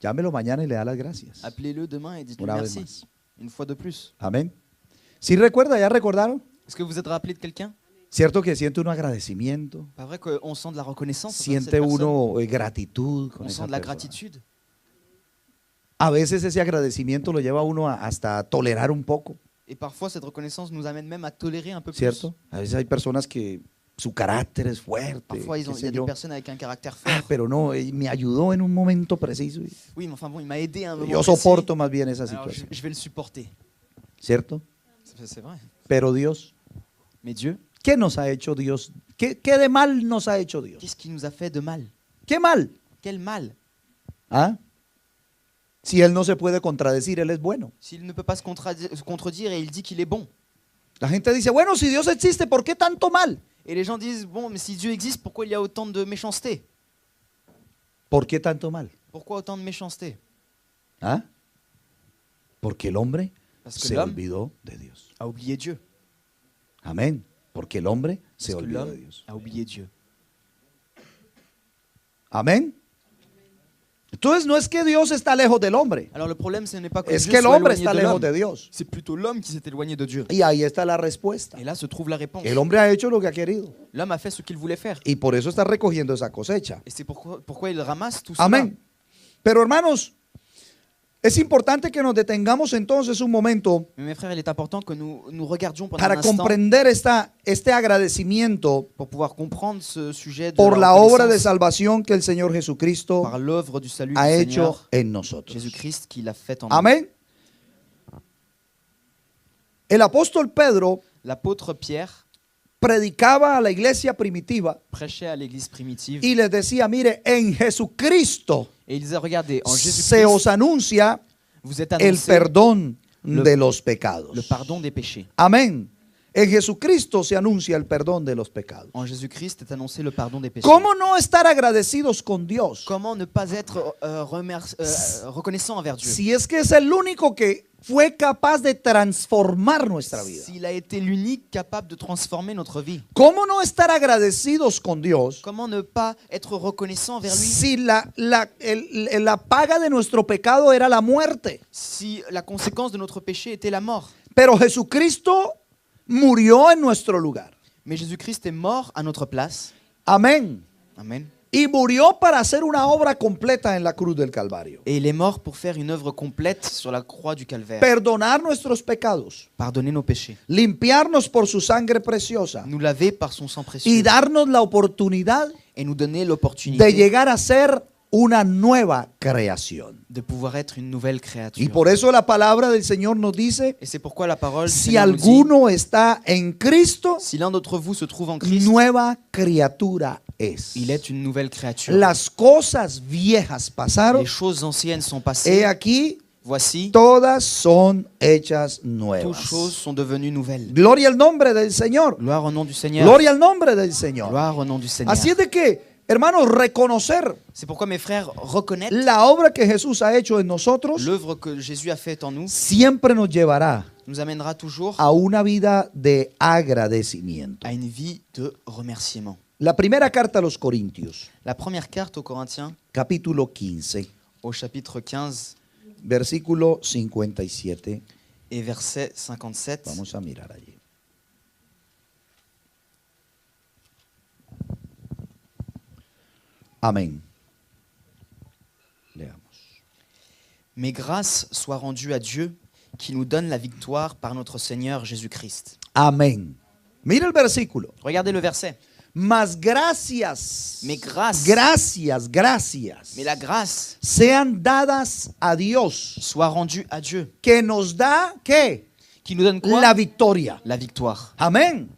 Llámelo mañana y le da las gracias. Appelez-le demain et dites-lui Una vez merci. más. Une fois de plus. Amén. ¿Sí recuerda? ¿Ya recordaron? Est-ce que vous êtes rappelé de quelqu'un? ¿Cierto que siente uno agradecimiento? Pas vrai qu'on sent de la reconnaissance envers cette Siente personne? uno gratitud con On esa sent de la persona. gratitude. A veces ese agradecimiento lo lleva a uno hasta tolerar un poco, Et parfois, cette reconnaissance nous amène même à tolérer un peu plus. ¿cierto? A veces hay personas que su carácter es fuerte, Parfois, qué il y sé a des yo. personnes avec un caractère fort. Pero no, me ayudó en un momento preciso. Oui, mais enfin bon, il m'a aidé à un moment Yo précis. soporto más bien esa Alors, situación, je vais le supporter. ¿cierto? C'est vrai. Pero Dios, Mais Dieu, ¿qué nos ha hecho Dios? ¿Qué de mal nos ha hecho Dios? qu'est-ce qui nous a fait de mal? ¿Qué mal? Quel mal? ¿Ah? Si Él no se puede contradecir, Él es bueno. S'il ne peut pas se contredire et il dit qu'il est bon. La gente dice, bueno, si Dios existe, ¿por qué tanto mal? Et les gens disent, bon, mais si Dieu existe, pourquoi il y a autant de méchanceté? ¿Por qué tanto mal? Pourquoi autant de méchanceté? ¿Ah? Porque el hombre Parce que se l'homme olvidó de Dios. a oublié Dieu. Amén. Porque el hombre se Parce que olvidó de l'homme Dios. a oublié Dieu. Amén. Entonces no es que Dios está lejos del hombre, Alors le problème, ce n'est pas que es Dieu que el soit hombre éloigné está de lejos l'homme. de Dios. C'est plutôt l'homme qui s'est éloigné de Dieu. Y ahí está la respuesta. Et là se trouve la réponse. El hombre ha hecho lo que ha querido L'homme a fait ce qu'il voulait faire. y por eso está recogiendo esa cosecha. Et c'est pourquoi il ramasse tout cela. Amén. Pero hermanos, es importante que nos detengamos entonces un momento Mais mes frères, il est important que nous regardions pendant para un instant comprender este agradecimiento pour pouvoir comprendre ce sujet de por la la obra de reconnaissance salvación que el Señor Jesucristo par l'œuvre du salut ha du hecho Seigneur en nosotros. Jésus-Christ qu'il a fait en nous. Amén. El apóstol Pedro L'apôtre Pierre predicaba a la iglesia primitiva prêchait à l'église primitive y les decía, mire, en Jesucristo et il disait, regardez, en se Jésus-Christ, os anuncia vous êtes el annoncé perdón le- de los pecados. le pardon des péchés. Amén. En Jesucristo se anuncia el perdón de los pecados. En Jésus-Christ est annoncé le pardon des péchés. ¿Cómo no estar agradecidos con Dios? Comment ne pas être reconnaissant envers Dieu Si es que es el único que fue capaz de transformar nuestra vida. s'il a été l'unique capable de transformer notre vie? ¿Cómo no estar agradecidos con Dios Comment ne pas être reconnaissant envers lui si la paga de nuestro pecado era la muerte? si la conséquence de notre péché était la mort? Pero Jesucristo murió en nuestro lugar. Mais Jésus-Christ est mort à notre place. Amén. Amen. Y murió para hacer una obra completa en la cruz del Calvario. Et il est mort pour faire une œuvre complète sur la croix du calvaire. Perdonar nuestros pecados, Pardonner nos péchés. limpiarnos por su sangre preciosa Nous laver par son sang y précieux. darnos la oportunidad Et nous donner de l'opportunité llegar a ser una nueva creación. de pouvoir être une nouvelle créature. Y por eso la palabra del Señor nos dice, Et c'est pourquoi la parole du si Seigneur nous dit, alguno está en Cristo, si l'un d'entre vous se trouve en Christ, nueva criatura es. il est une nouvelle créature. Las cosas viejas pasaron, Les choses anciennes sont he passées. aquí, Voici, todas son hechas toutes nuevas. choses sont devenues nouvelles. Gloria al nombre del Señor. Gloire au nom du Seigneur. Gloria al nombre del Señor. Gloire au nom du Seigneur. Así es de que, hermanos, reconocer C'est pourquoi mes frères, reconnaître la obra que Jesús ha hecho en nosotros l'œuvre que Jésus a faite en nous siempre nos llevará nous amènera toujours a una vida de agradecimiento. à une vie de remerciement. La primera carta a los Corintios, La première carte aux Corinthiens, capítulo 15, au chapitre 15 versículo 57. et verset 57. Vamos a mirar allí. Amén. Leamos. Mais grâce soit rendue à Dieu qui nous donne la victoire par notre Seigneur Jésus-Christ. Amén. Mira el versículo. Regardez le verset. Mas gracias, Mais grâce, gracias mais la grâce sean dadas a Dios, soit rendue à Dieu que nos da, ¿qué? qui nous donne quoi? La victoria. La victoire. Amén.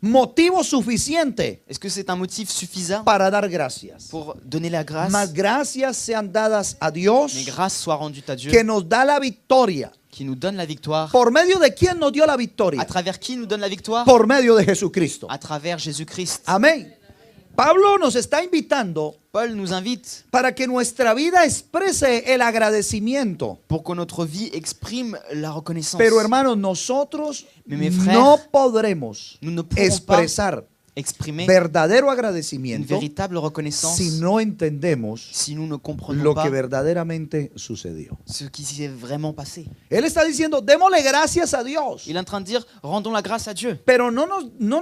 Motivo suficiente Est-ce que c'est un motif suffisant para dar gracias. pour donner la grâce? Mas gracias sean dadas a Dios, Mais grâce soit rendue à Dieu que nos da la victoria. qui nous donne la victoire. ¿Por medio de quién nos dio la victoria? À travers qui nous donne la victoire? Por medio de Jesucristo. À travers Jésus-Christ. Amén. Pablo nos está invitando Paul nous invite para que nuestra vida exprese el agradecimiento. pour que notre vie exprime la reconnaissance. Pero hermanos, nosotros Mais mes frères, no podremos nous ne pourrons expresar exprimer verdadero une agradecimiento véritable reconnaissance si no entendemos si nous ne comprenons lo pas que verdaderamente sucedió. ce qui s'est vraiment passé. Él está diciendo, démosle gracias a Dios. Il est en train de dire, rendons la grâce à Dieu. Pero no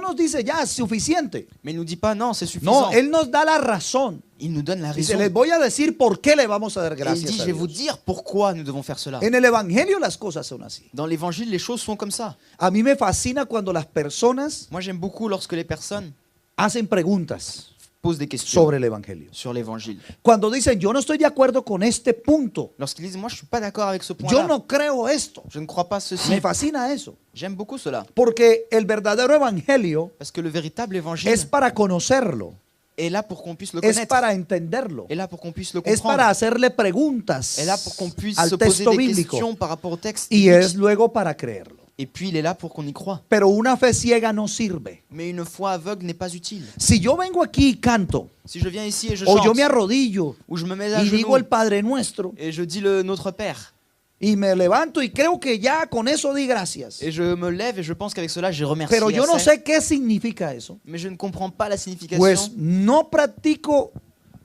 nos dice ya, es suficiente. Mais il nous dit pas, non, c'est suffisant. No, Él nos da la razón. Il nous donne la Dice, raison. les voy a decir por qué le vamos a dar Et il gracias dit, a je vais vous Dios. dire pourquoi nous devons faire cela. En el Evangelio las cosas son así. Dans l'évangile, les choses sont comme ça. A mí me fascina cuando las personas Moi, j'aime beaucoup lorsque les personnes hacen preguntas posent des questions sobre el Evangelio. sur l'évangile. Cuando dicen, yo no estoy de acuerdo con este punto, Lorsqu'ils disent, moi, je suis pas d'accord avec ce yo point-là. no creo esto. Je ne crois pas ceci. Me fascina eso. J'aime beaucoup cela. Porque el verdadero Evangelio Parce que le véritable évangile es para conocerlo, est là pour qu'on puisse le es connaître. para entenderlo, Est là pour qu'on puisse le es para comprendre. hacerle preguntas Est là pour qu'on puisse al se poser texto des bíblico questions par rapport au texte. y biblique. es luego para creerlo. Et puis, il est là pour qu'on y croie. Pero una fe ciega no sirve. Mais une foi aveugle n'est pas utile. Si yo vengo aquí y canto, Si je viens ici et je o yo chante, me arrodillo ou je me mets à y digo genoux el Padre Nuestro, et je dis le Notre Père, y me levanto y creo que ya con eso di gracias. et je me lève et je pense qu'avec cela, j'ai remercié Pero yo no assez. sé qué significa eso. Mais je ne comprends pas la signification. Pues no practico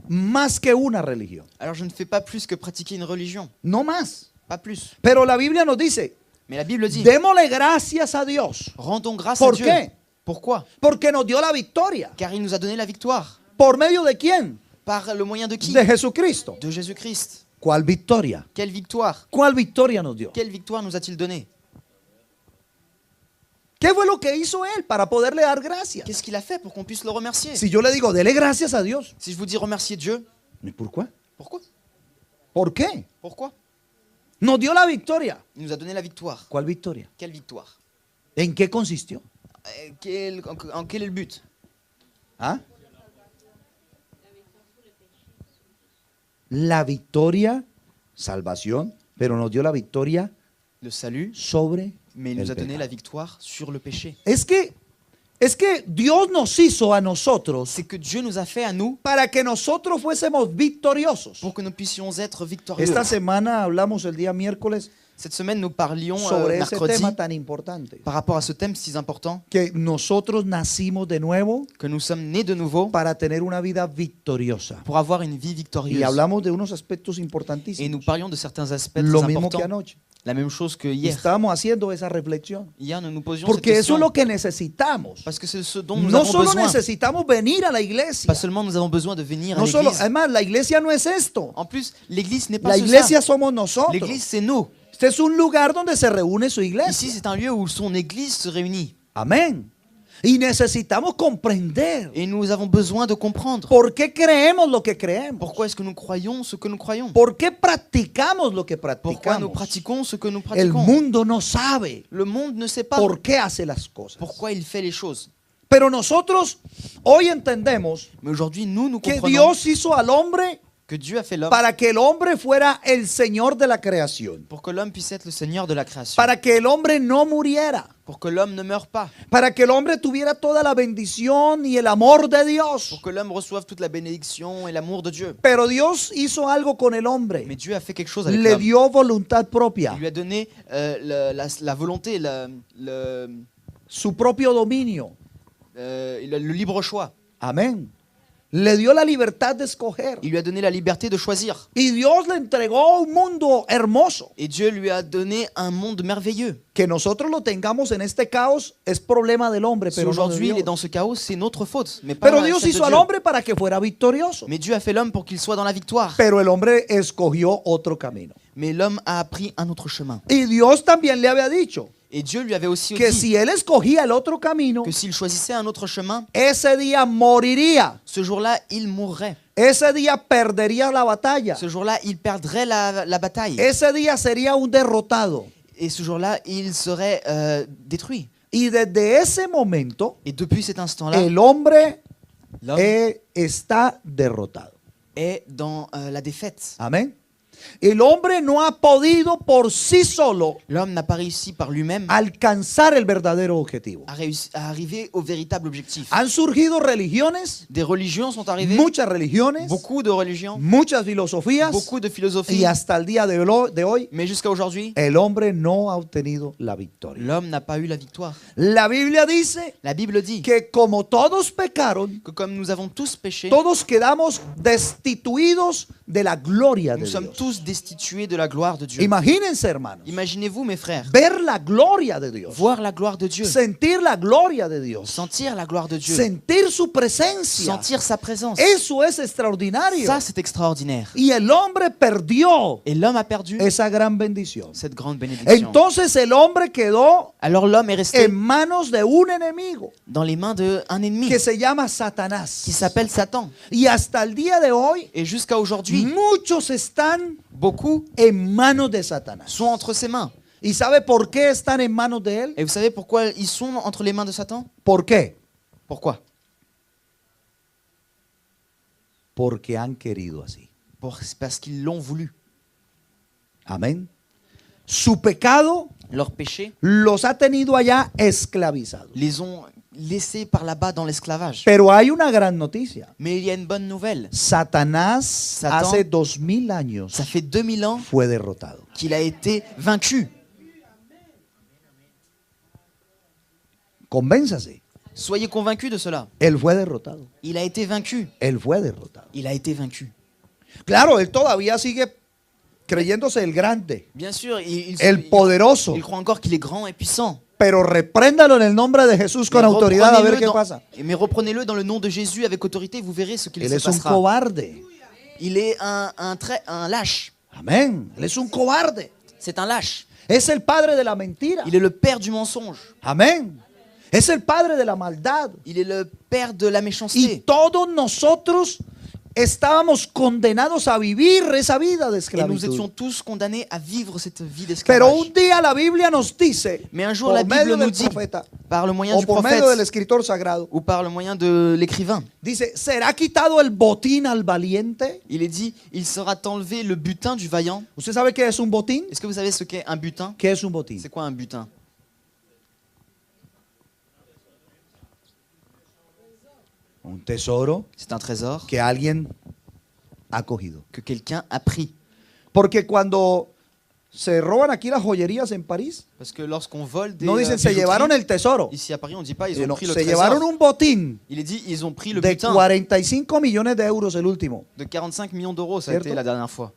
más que una religión. Alors je ne fais pas plus que pratiquer une religion. No más. Pas plus. Pero la Biblia nos dice, Mais la Bible dit, démosle gracias a Dios. rendons grâce à ¿Por Dieu. qué? Pourquoi? Porque nos dio la victoria. Car il nous a donné la victoire. ¿Por medio de quién? Par le moyen de qui? De Jesucristo. De Jésus-Christ. ¿Cuál victoria? Quelle victoire! ¿Cuál victoria nos dio? Quelle victoire nous a-t-il donné? ¿Qué fue lo que hizo él para poderle dar gracias? Qu'est-ce qu'il a fait pour qu'on puisse le remercier? Si yo le digo, dele gracias a Dios. Si je vous dis remercier Dieu, ¿Y por qué? pourquoi? ¿Por qué? Pourquoi? Nos dio la victoria. Il nous a donné la victoire. ¿Cuál victoria? Quelle victoire? ¿En qué consistió? En quel est le but? ¿Ah? La victoria, salvación, pero nos dio la victoria Le salut, sobre mais il el nous a donné pecado. la victoire sur le péché. Es que Dios nos hizo a nosotros C'est que Dieu nous a fait à nous para que nosotros fuésemos victoriosos. pour que nous puissions être victorieux. Esta semana hablamos el día miércoles Cette semaine, nous parlions sobre ese mercredi tema tan importante. par rapport à ce thème si important, Que nosotros nacimos de nuevo que nous sommes nés de nouveau para tener una vida victoriosa. pour avoir une vie victorieuse. Y hablamos de unos aspectos Et nous importantísimos. parlions de certains aspects Lo très mismo que importants. anoche. La même chose que Y hier. estábamos haciendo esa reflexión. Hier, nous nous posions cette Porque eso question. es lo que necesitamos. Parce que c'est ce dont nous No avons solo besoin. necesitamos venir a la iglesia. Pas seulement nous avons besoin de venir à No solo, l'église. además, la iglesia no es esto. En plus, l'église n'est pas La ce iglesia ça. somos nosotros. L'église, c'est nous. Este es un lugar donde se reúne su Ici, iglesia. c'est un lieu où son église se réunit. Amén. Y necesitamos comprender Et nous avons besoin de comprendre por qué creemos lo que creemos. pourquoi est-ce que nous croyons ce que nous croyons. ¿Por qué practicamos lo que Pourquoi nous practicamos? pratiquons ce que nous El pratiquons. mundo no sabe Le monde ne sait pas por qué hace las cosas. pourquoi il fait les choses. Pero nosotros hoy entendemos Mais aujourd'hui, nous que comprenons Dios hizo al hombre que Dieu a fait l'homme para que el hombre fuera el Señor de la creación. pour que l'homme puisse être le Seigneur de la création. Para que el hombre no muriera. Pour que l'homme ne meure pas. Para que el hombre tuviera toda la bendición y el amor de Dios. Pour que l'homme reçoive toute la bénédiction et l'amour de Dieu. Pero Dios hizo algo con el Mais hombre. Dieu a fait quelque chose avec Le l'homme. dio voluntad propia, Il lui a donné la volonté, su propio dominio. le libre choix. Amén. Le dio la libertad de escoger. Il lui a donné la liberté de choisir. Y Dios le entregó un mundo hermoso. Et Dieu lui a donné un monde merveilleux. Que nosotros lo tengamos en este caos es problema del hombre, Si pero no de aujourd'hui il est Dios. dans ce chaos, c'est notre faute. Mais pas Pero Dios celle de hizo al Dieu. hombre para que fuera victorioso. Mais Dieu a fait l'homme pour qu'il soit dans la victoire. Pero el hombre escogió otro camino. Mais l'homme a pris un autre chemin. Y Dios también le había dicho Et Dieu lui avait aussi que dit si él escogía el otro camino, que s'il choisissait un autre chemin, ese día moriría. ce jour-là, il mourrait. Ese día perdería la batalla. Ce jour-là, il perdrait la bataille. Ese día sería un derrotado. Et ce jour-là, il serait détruit. Y desde ese momento, Et depuis cet instant-là, el hombre l'homme está derrotado. est dans la défaite. Amén. El hombre no ha podido por sí solo L'homme n'a pas réussi par lui-même alcanzar el verdadero objetivo. à arriver au véritable objectif. Han surgido religiones, Des religions sont arrivées, muchas religiones, beaucoup de religions, muchas filosofías, beaucoup de philosophies, y hasta el día de hoy, mais jusqu'à aujourd'hui, el hombre no ha obtenido la victoria. l'homme n'a pas eu la victoire. La Biblia dice La Bible dit que como todos pecaron, que comme nous avons tous péché, todos quedamos destituidos de la gloria de nous sommes Dios. tous destitués de la gloire de Dieu. Imagínense, hermanos, Imaginez-vous, mes frères, ver la gloria de Dios, voir la gloire de Dieu, sentir la gloria de Dios, sentir la gloire de Dieu, sentir su presencia. sentir sa présence. Eso es extraordinario. Ça, c'est extraordinaire. Y el hombre perdió Et l'homme a perdu esa gran bendición. cette grande bénédiction. Entonces el hombre quedó Alors l'homme est resté en manos de un enemigo dans les mains d'un ennemi que se llama qui Satanás. s'appelle Satan. Y hasta el día de hoy, Et jusqu'à aujourd'hui, muchos están beaucoup en manos de Satanás. sont entre ses mains. ¿Y sabe por qué están en manos de él? Et vous savez pourquoi ils sont entre les mains de Satan? ¿Por qué? Pourquoi? Porque han querido así. Parce qu'ils l'ont voulu. Amén. Su pecado Leur péché los ha tenido allá esclavizados. les ont laissés par là-bas dans l'esclavage. Pero hay una gran noticia. Mais il y a une bonne nouvelle. Satanás Satan, hace 2000 años Ça fait 2000 ans fue derrotado. qu'il a été vaincu. Convénzase. Soyez convaincus de cela. Él fue derrotado. Il a été vaincu. Él fue derrotado. Il a été vaincu. Claro, él todavía sigue creyéndose el grande, Bien sûr, el poderoso. il croit encore qu'il est grand et puissant. Pero repréndalo en el nombre de Jesús con Mais autoridad a ver reprenez-le qué dans- pasa. mais reprenez-le dans le nom de Jésus avec autorité, vous verrez ce qu'il Él se es un passera. cobarde. Il est un lâche. Amén. Él es un cobarde. C'est un lâche. Es el padre de la mentira. Il est le père du mensonge. Amén. Es el padre de la maldad. Il est le père de la Y méchanceté. todos nosotros estábamos condenados a vivir esa vida de Et nous étions esclavitud. tous condamnés à vivre cette vie Pero d'esclavage. un día la Biblia nos dice, Mais un jour, por la medio Bible nous del dit, profeta par le moyen o du por medio del prophète escritor sagrado, ou par le moyen de l'écrivain, dice, ¿será quitado el botín al valiente? il est dit, il sera enlevé le butin du vaillant. ¿Usted sabe qué es un botín? Est-ce que vous savez ce qu'est un butin? ¿Qué es un botín? C'est quoi un butin? Un tesoro C'est un trésor que alguien ha cogido. que quelqu'un a pris. Porque cuando se roban aquí las joyerías en París, Parce que lorsqu'on vole des no dicen se bijouteries, llevaron el tesoro, ici à Paris, on ne dit pas ils ont sino pris le se llevaron trésor. un botín Il est dit ils ont pris le de butin 45 millones de euros el último. de 45 millions d'euros, ça a Cierto? été la dernière fois.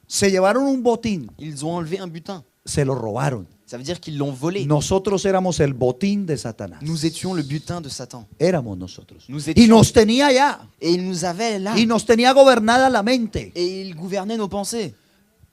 Se llevaron un botín, Ils ont enlevé un butin. se lo robaron. Ça veut dire qu'ils l'ont volé. Nosotros éramos el botín de Satanás. Nous étions le butin de Satan. Éramos nosotros. Nous Y étions. nos tenía ya. Et il nous avait là. Y nos tenía gobernada la mente. Et il gouvernait nos pensées.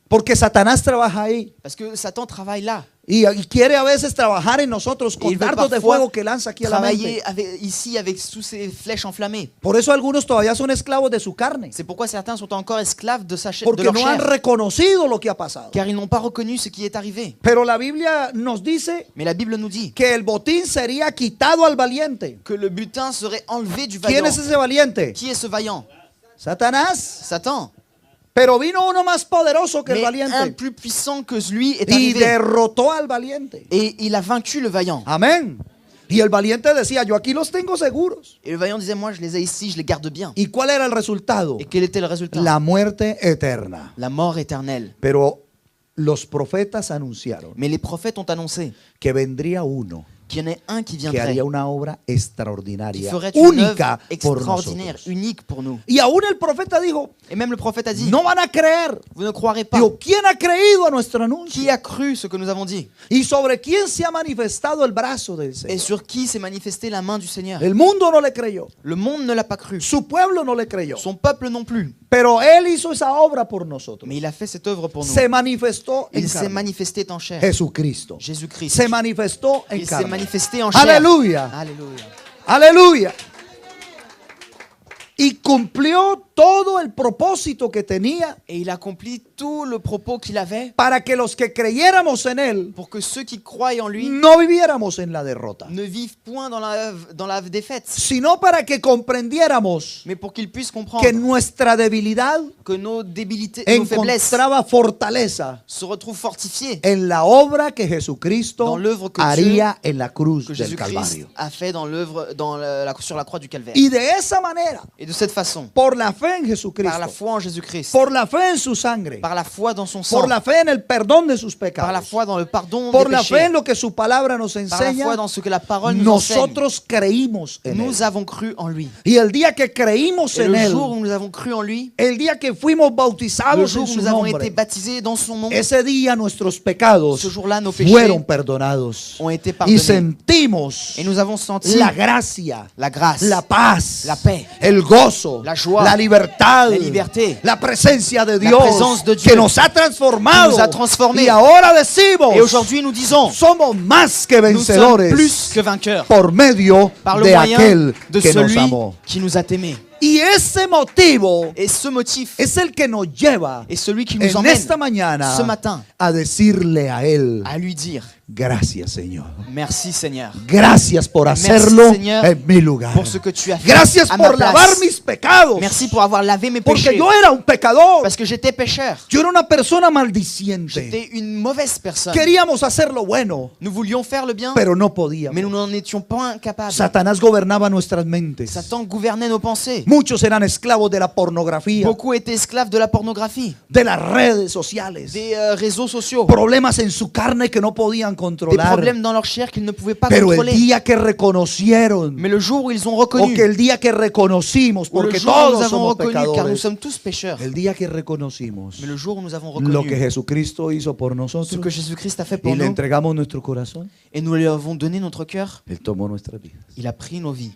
Porque Satanás trabaja ahí. Parce que Satan travaille là. Y quiere a veces trabajar en nosotros Et con il veut dardos de parfois fuego que lanza aquí a la travailler mente. ici avec tous ces flèches enflammées. Por eso algunos todavía son esclavos de su carne. C'est pourquoi certains sont encore esclaves de, de Porque leur no han chair. reconocido lo que ha pasado. Car ils n'ont pas reconnu ce qui est arrivé. Pero la Biblia nos dice Mais la Bible nous dit que el botín sería quitado al valiente. que le butin serait enlevé du ¿Quién vaillant. es ese valiente? Qui est ce vaillant? Satanás. Satan. Pero vino uno más poderoso que el Mais un valiente plus puissant que lui est y arrivé. derrotó al valiente. Et il a vaincu le vaillant. Amén. Y el valiente decía, yo aquí los tengo seguros. Et le vaillant disait, moi je les ai ici, je les garde bien. ¿Y cuál era el resultado? Et quel était le résultat? La muerte eterna. La mort éternelle. Pero los profetas anunciaron Mais les prophètes ont annoncé que vendría uno qu'il y en ait un qui que viendrait, haría una obra qui extraordinaria, ferait une única œuvre por extraordinaire, nosotros. unique pour nous. Y aún el profeta dijo, Et même le prophète a dit, no van a creer. vous ne croirez pas. Digo, ¿quién ha creído a nuestro Qui anuncio? a cru ce que nous avons dit? ¿Y sobre quién se ha manifestado el brazo del Et Señor? sur qui s'est manifestée la main du Seigneur? El mundo no le creyó, Le monde ne l'a pas cru. su pueblo no le creyó, Son peuple non plus. pero Él hizo esa obra por nosotros. Mais il a fait cette œuvre pour nous. Se manifestó en Il s'est carne. manifesté en chair. Jesucristo. Jésus-Christ. Se manifestó en Il s'est carne. manifesté en chair. Aleluya. Alléluia. Aleluya. Y cumplió todo el propósito que tenía Et il accomplit tout le propos qu'il avait para que los que creyéramos en Él pour que ceux qui croient en lui no viviéramos en la derrota, ne vivent point dans la défaite, sino para que comprendiéramos mais pour qu'ils puissent comprendre que nuestra debilidad que nos débilités, nos faiblesses encontraba fortaleza se retrouvent fortifiées en la obra que dans Jesucristo l'œuvre que haría en la cruz que del Jésus-Christ Calvario. a fait dans l'œuvre sur la croix du Calvaire. Y de esa manera, Et de cette façon, por la fe en par la Jesucristo, foi en Jésus-Christ, por la fe en su sangre, par la foi dans son sang, por la fe en el perdón de sus par la pecados, foi dans le pardon por des la fe péchés, en lo que su palabra nos par la foi enseña, dans ce que la parole nous enseigne, nosotros creímos en Él. nous avons cru en lui. Y el día que creímos Et en le Él, jour où nous avons cru en lui, el día que fuimos le bautizados jour en où su nous avons été nombre, baptisés dans son nom, ese día nuestros pecados ce jour-là, nos péchés fueron perdonados ont été y pardonnés. sentimos Et nous avons senti la gracia, la grâce, la paz, la paix, el gozo, la joie, la libertad, la liberté, la presencia de la Dios présence de Dieu, que nos ha transformado. qui nous a transformés. Y ahora decimos, Et aujourd'hui, nous disons, somos más que nous sommes vencedores plus que vainqueurs por medio par le de moyen aquel de que nos celui amó. qui nous a aimés. Y ese motivo Et ce motif es el que nos lleva est celui qui nous en emmène esta mañana ce matin a decirle a Él, à lui dire gracias Señor. merci Seigneur Gracias por Merci, hacerlo Señor, en mi lugar. pour ce que tu as fait Gracias à ma por place. lavar mis pecados. Merci pour avoir lavé mes Porque péchés yo era un pecador. parce que j'étais pécheur. Yo era una persona maldiciente. J'étais une mauvaise personne. Queríamos hacer lo bueno, Nous voulions faire le bien, pero no mais podíamos. nous n'en étions pas incapables. Satanás gobernaba nuestras mentes. Satan gouvernait nos pensées. Muchos eran esclavos de la pornografía, Beaucoup étaient esclaves de la pornographie, de las redes sociales, des réseaux sociaux, problemas en su carne que no podían des controlar. problèmes dans leur chair qu'ils ne pouvaient pas Pero el contrôler. día que reconocieron, Mais le jour où ils ont o reconnu, que el día que reconocimos, ou le porque jour où nous todos avons somos reconnu, car nous pecadores, sommes tous pécheurs, el día que reconocimos mais le jour où nous avons lo que reconnu Jesucristo hizo por ce nosotros que Jésus-Christ a fait y pour le nous, entregamos nuestro corazón, et nous lui avons donné notre cœur, Él tomó nuestras vidas il a pris nos vies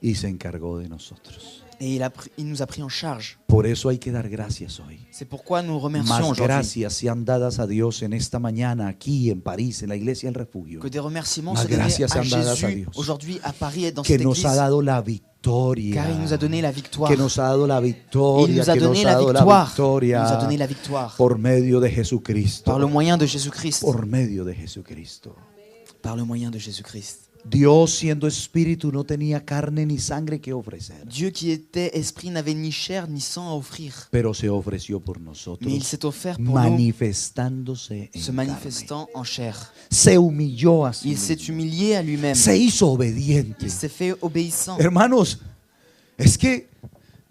y se encargó de nosotros. Et il nous a pris en charge. Por eso hay que dar gracias hoy. C'est pourquoi nous remercions Más aujourd'hui. gracias sean dadas a Dios en esta mañana aquí en París, en la iglesia El Refugio, Que des remerciements Más se donnent gracias à sean dadas a Jésus Dios. aujourd'hui à Paris et dans que cette nos église. ha dado la victoria, Car il nous a donné la victoire. que nos ha dado la Il victoria, nous a que nos donné ha la dado la victoire. Il victoria nous a donné la victoire. por medio de Jesucristo, Par le moyen de Jésus-Christ. por medio de Jesucristo. Par le moyen de Jésus-Christ. Dios, siendo espíritu, no tenía carne ni sangre que ofrecer, Dieu qui était esprit n'avait ni chair ni sang à offrir. pero se ofreció por Mais il nosotros, s'est offert pour nous, manifestándose se en carne. manifestant en chair. Se humilló a sí Il s'est mismo, humilié à lui-même. se hizo obediente. Il s'est fait obéissant. Hermanos, es que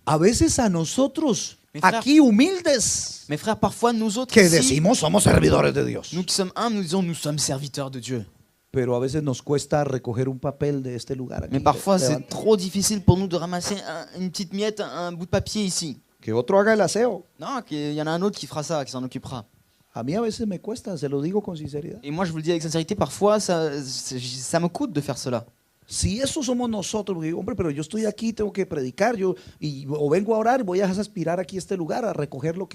a veces a nosotros, Mi frère. aquí humildes, Mes frères, parfois nous autres que ici, decimos somos servidores de Dios, nous qui sommes humbles, nous disons nous sommes serviteurs de Dieu. pero a veces nos cuesta recoger un papel de este lugar aquí. Mais parfois c'est Levanta. trop difficile pour nous de ramasser une petite miette, un bout de papier ici. Que otro haga el aseo. Non, qu'il y en a un autre qui fera ça, qui s'en occupera. A mí a veces me cuesta, se lo digo con sinceridad. Et moi je vous le dis avec sincérité, parfois ça me coûte de faire cela. Si eso somos nosotros, porque, hombre, pero yo estoy aquí, tengo que predicar, o vengo a orar, voy a aspirar aquí a este lugar a recoger lo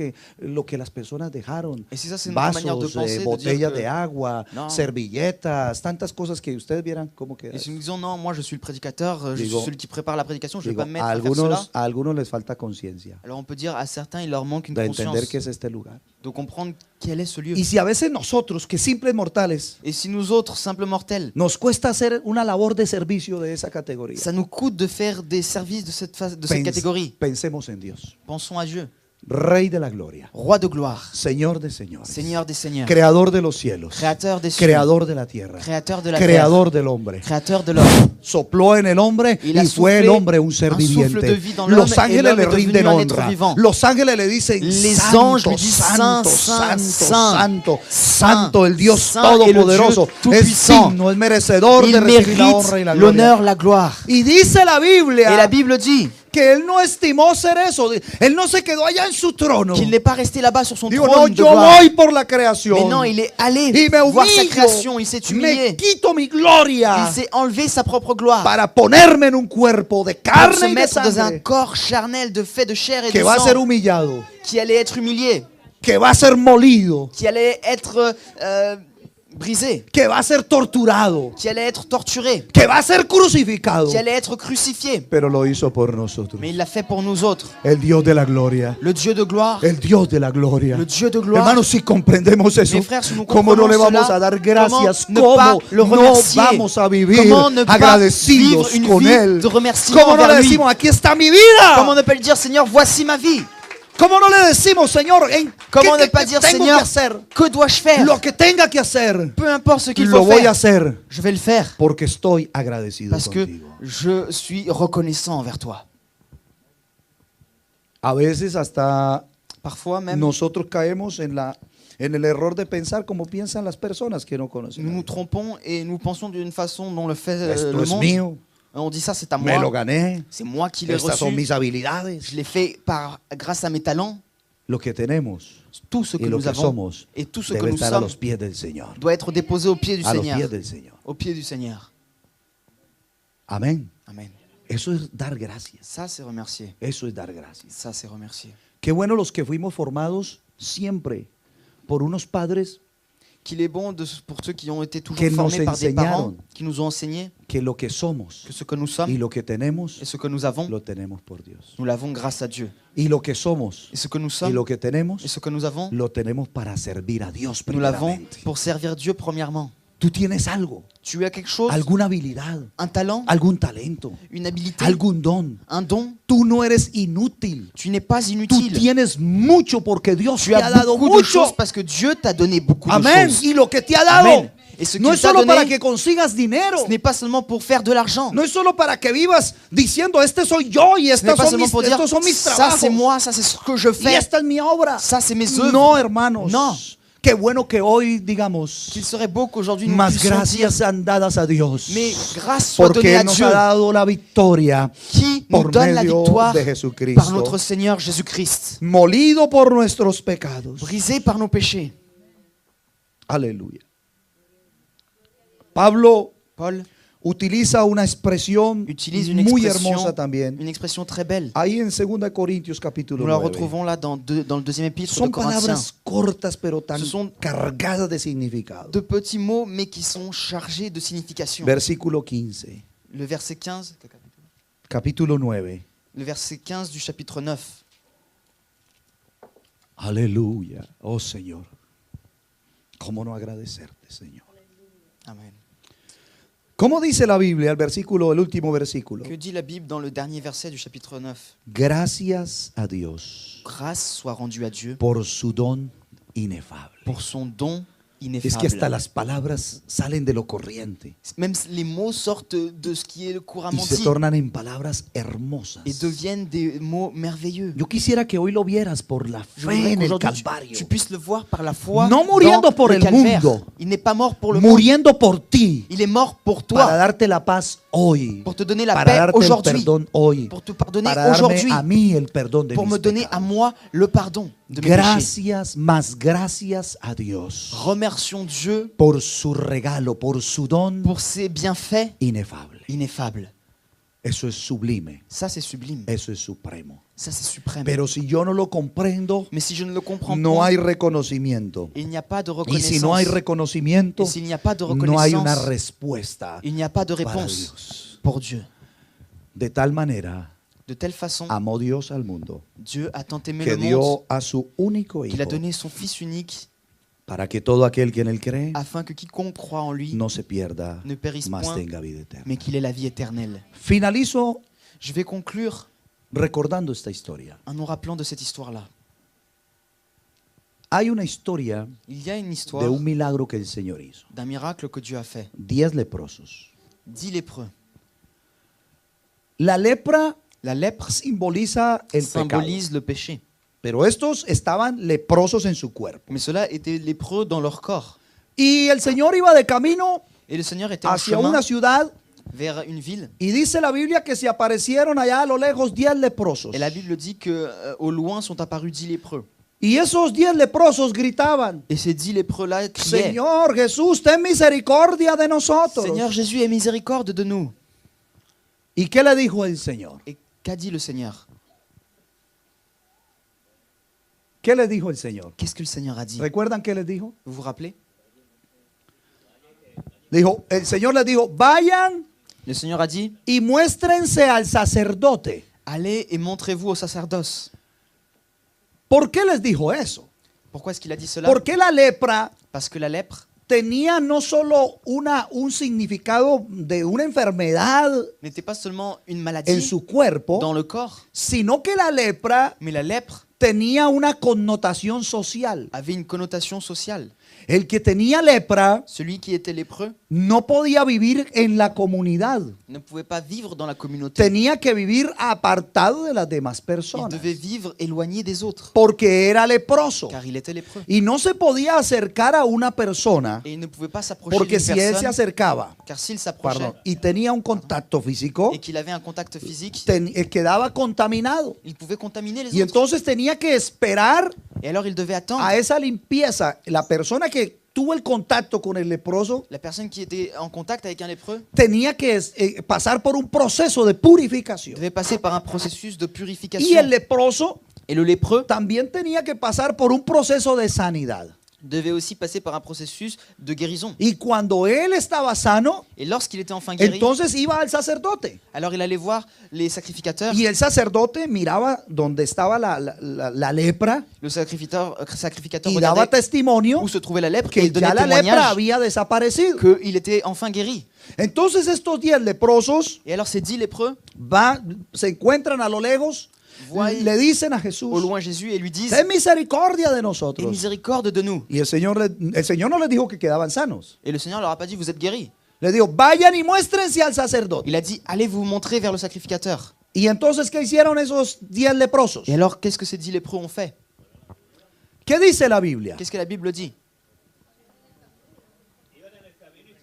que las personas dejaron. Et si ça c'est notre manière de Vasos, penser, de dire botellas que- de agua, No. servilletas, tantas cosas que ustedes vieran cómo queda. Et si nous disons non, moi je suis le prédicateur, je Digo- suis celui qui prépare la prédication, je ne vais Digo, pas me mettre a à faire cela. algunos les falta conciencia Alors on peut dire à certains il leur manque une de entender conscience, qué es este lugar. de comprendre quel est ce lieu. Y si a veces nosotros, que simples mortales, Et si nous autres, simples mortels, nos cuesta hacer una labor de servicio de esa categoría, ça nous coûte de faire des services de cette catégorie, pensemos en Dios, pensons à Dieu, Rey de la gloria, Roi de gloire, Señor de señores, Seigneur des seigneurs, Creador de los cielos, Créateur des cieux, Creador de la tierra, Créateur de la Creador del hombre. terre, Créateur de l'homme. Sopló en el hombre Il a y fue el soufflé hombre un ser un souffle viviente. de vie dans l'homme Los et ángeles l'homme le est devenu rinden un être honra. vivant. Los ángeles le dicen Les santo, anges lui disent santo, saint, santo, saint, santo, saint, santo, el Dios saint et le todopoderoso. Dieu Es tout-puissant. digno, es merecedor Il de recibir la honra y mérite la gloria. l'honneur, la gloire. Y dice la Et la Biblia Bible dit que él no estimó ser eso. Él no se quedó allá en su trono. qu'il n'est pas resté là-bas sur son Digo, no, trône de yo gloire. voy por la creación. Mais non, il est allé y me voir sa humillo, création, il s'est me humilié. quito mi gloria Il s'est enlevé sa propre gloire para ponerme en un cuerpo de pour se carne y de mettre dans un sangre corps charnel de fait de chair et que de va a ser sang, humillado, qui allait être humilié, que va a ser molido, qui allait être brisé, que va a ser torturado, qui allait être torturé, que va a ser crucificado. qui allait être crucifié. Pero lo hizo por nosotros. Mais il l'a fait pour nous autres. El Dios de la gloria. Le Dieu de gloire, El Dios de la gloria. le Dieu de gloire. Hermanos, si comprendemos eso, Mes frères, si nous ¿cómo no le comprenons vamos cela, a dar gracias? comment ne pas ¿Cómo le no remercier? vamos a vivir Comment ne pas agradecidos vivre une con vie Él? de remerciement ¿Cómo no envers le lui? decimos, aquí está mi Comment vida? ne pas lui dire, Seigneur, voici ma vie? ¿Cómo no le decimos, Señor, Comment ne qué pas dire, tengo que Seigneur, hacer? que dois-je faire? Lo que tenga que hacer, Peu importe ce qu'il lo faut voy a faire, hacer je vais le faire. porque estoy agradecido Parce que contigo. je suis reconnaissant envers toi. A veces hasta Parfois même, nosotros caemos en el error de pensar como piensan las personas que no conocen. nous nous trompons et nous pensons d'une façon dont le fait Esto le es monde. mío, On dit ça, c'est à me lo moi. gané, C'est moi qui l'ai estas son reçu. mis habilidades. Je l'ai fait grâce à mes talents. Lo que tenemos Tout ce que y lo nous que avons somos et tout ce que debe nous estar a sommes los pies del Señor. doit être déposé aux pieds du A los Seigneur. pies del Señor. Aux pieds du Seigneur. Amén. Amen. Eso es dar gracias. Ça, c'est remercier. Eso es dar gracias. Ça, c'est remercier. Qué bueno los que fuimos formados siempre por unos padres Qu'il est bon pour ceux qui ont été toujours Que nos formés par des parents, enseñaron. qui nous ont enseigné que lo que somos que ce que nous y sommes lo que tenemos et ce que nous avons, lo tenemos por Dios. nous l'avons grâce à Dieu. Y lo que somos Et ce que nous y sommes lo que tenemos et ce que nous avons, lo tenemos para servir a Dios nous l'avons primeramente. pour servir Dieu premièrement. Tú tienes algo, Tu as quelque chose, alguna habilidad, un talent, algún talento, une habilité, algún don. un don. Tú no eres inútil. Tu n'es pas Tú inutile. tienes mucho porque Dios Tu te ha as dado beaucoup de mucho. choses parce que Dieu t'a donné beaucoup de Amén. choses. Y lo que te ha dado Amén. Et ce no qu'il es t'a solo para donné, que consigas dinero. ce n'est pas seulement pour faire de l'argent. No es solo para que vivas diciendo, este soy yo y Ce n'est pas seulement pour dire, estos son mis ça trabajos. c'est moi, ça c'est ce que je Y fais, esta es mi obra. ça c'est mes œuvres. No, hermanos. No. Qué bueno que hoy digamos, Qu'il serait beau qu'aujourd'hui nous más puissions dire, gracias sean dadas a Dios. mais grâce soit Porque donnée à Él nos Dieu ha dado la victoria qui nous por donne la medio victoire de Jesucristo. par notre Seigneur Jésus-Christ, Molido por nuestros pecados. brisé par nos péchés. Aleluya. Pablo Paul utiliza una expresión utilise une muy expression, hermosa también. une expression très belle. Ahí en 2 Corintios capítulo Nous la 9. retrouvons là dans le deuxième épître de Son Corinthiens. palabras cortas pero tan Ce sont cargadas de significado. De petits mots, mais qui sont chargés de signification. Versículo 15, Le verset 15, capítulo 9. le verset 15 du chapitre 9. Aleluya, oh Señor. ¿Cómo no agradecerte, Señor? Amen. ¿Cómo dice la Biblia, el último versículo? Que dit la Bible dans le dernier verset du chapitre 9? Gracias a Dios Grâce soit rendue à Dieu por su don inefable. pour son don Es que hasta ineffable. las palabras salen de lo corriente Même les mots sortent de ce qui est y couramment se dit tornan en palabras hermosas. et deviennent des mots merveilleux. Yo quisiera que hoy lo vieras por la Je fe voudrais en el qu'aujourd'hui Calvario, tu puisses le voir par la foi No muriendo dans por le el calvaire. mundo, Il n'est pas mort pour le monde, muriendo por ti, il est mort pour para toi, darte la paz hoy, pour te donner la para paix darte el aujourd'hui, perdón hoy, pour te pardonner para darme aujourd'hui, a mí el perdón de pour mis me donner à pecados. moi le pardon de mes péchés. Gracias, más gracias a Dios Remercions Dieu por su regalo, por su don pour ses bienfaits inefable. ineffables. Eso es sublime, Ça, c'est sublime. eso es supremo. Ça, c'est suprême. Pero si yo no lo comprendo, Mais si je ne le comprends no pas, hay reconocimiento. il n'y a pas de Y reconnaissance. si no hay reconocimiento, Et s'il n'y a pas de no hay una reconnaissance, respuesta il n'y a pas de para réponse Dios. pour Dieu. De tal manera De telle façon, amó Dios al mundo Dieu a tant aimé que le monde dio a su único qu'il a hijo donné son Fils unique para que todo aquel que en él cree afin que quiconque croit en lui no se pierda, ne périsse mas point, tenga vida eterna. mais qu'il ait la vie éternelle. Finalizo Je vais conclure recordando esta historia. en nous rappelant de cette histoire-là. Hay una historia Il y a une de histoire un milagro que el Señor hizo. d'un miracle que Dieu a fait. 10 leprosos. 10 lépreux. La lepra La lèpre simboliza el pecado, symbolise le péché. pero estos estaban leprosos en su cuerpo. Mais ceux-là étaient lépreux dans leur corps. Y el Señor iba de camino Et le Seigneur était en hacia chemin una ciudad vers une ville. y dice la Biblia que se aparecieron allá a lo lejos 10 leprosos. Et la Bible dit que au loin sont apparus 10 lépreux. Y esos 10 leprosos gritaban: Et ces 10 lépreux-là criaient: Señor Jesús, ten misericordia de nosotros. Seigneur Jésus, aie miséricorde de nous. ¿Y qué le dijo el Señor? Et qu'a dit le Seigneur? ¿Qué le dijo el Señor? Qu'est-ce que le Seigneur a dit? ¿Recuerdan qué les dijo? Vous vous rappelez? El Señor les dijo: vayan Le Seigneur a dit: y muéstrense al sacerdote. allez et montrez-vous au sacerdoce. ¿Por qué les dijo eso? Pourquoi est-ce qu'il a dit cela? Porque la lepra Parce que la lèpre tenía no solo un significado de una enfermedad n'était pas seulement une en maladie su cuerpo, dans le corps, sino que la lepra mais la lèpre tenía una connotación social. avait une connotation sociale. El que tenía lepra Celui qui était lépreux no podía vivir en la comunidad. ne pouvait pas vivre dans la communauté. Tenía que vivir apartado de las demás Il personas. devait vivre éloigné des autres, Porque era leproso. car il était lépreux. Y no se podía acercar a una persona. Et il ne pouvait pas s'approcher Porque d'une si él se personne, acercaba, car s'il s'approchait perdón, y tenía un contacto físico, et qu'il avait un contact physique, quedaba contaminado. il pouvait contaminer les Y autres. entonces tenía que esperar Et alors il devait attendre. a esa limpieza. La persona que tuvo el contacto con el leproso La personne qui était en contact avec un lépreux tenía que pasar por un proceso de purificación. devait passer par un processus de Y el purification. leproso Et le lépreux también tenía que pasar por un proceso de sanidad. devait aussi passer par un processus de guérison. Y cuando él estaba sano, Et lorsqu'il était enfin guéri, entonces iba al sacerdote. alors il allait voir les sacrificateurs. Y el sacerdote miraba donde estaba la lepra Le sacrificateur y daba regardait testimonio où se trouvait la lèpre et que il donnait ya la lepra témoignage había desaparecido. qu'il était enfin guéri. Entonces estos 10 leprosos Et alors ces 10 lépreux se encuentran a lo lejos, voient le dicen a au Jesús: loin Jésus et lui disent: ten misericordia de aie nosotros. miséricorde de nous. Y el Señor no les dijo que quedaban sanos. Et le Seigneur leur a pas dit: vous êtes guéris. Le dijo: vayan y muéstrense al sacerdote. Il a dit: allez vous montrer vers le sacrificateur. Y entonces, ¿qué hicieron esos 10 leprosos? Et alors qu'est-ce que ces 10 lépreux ont fait? ¿Qué dice la Biblia? Qu'est-ce que la Bible dit?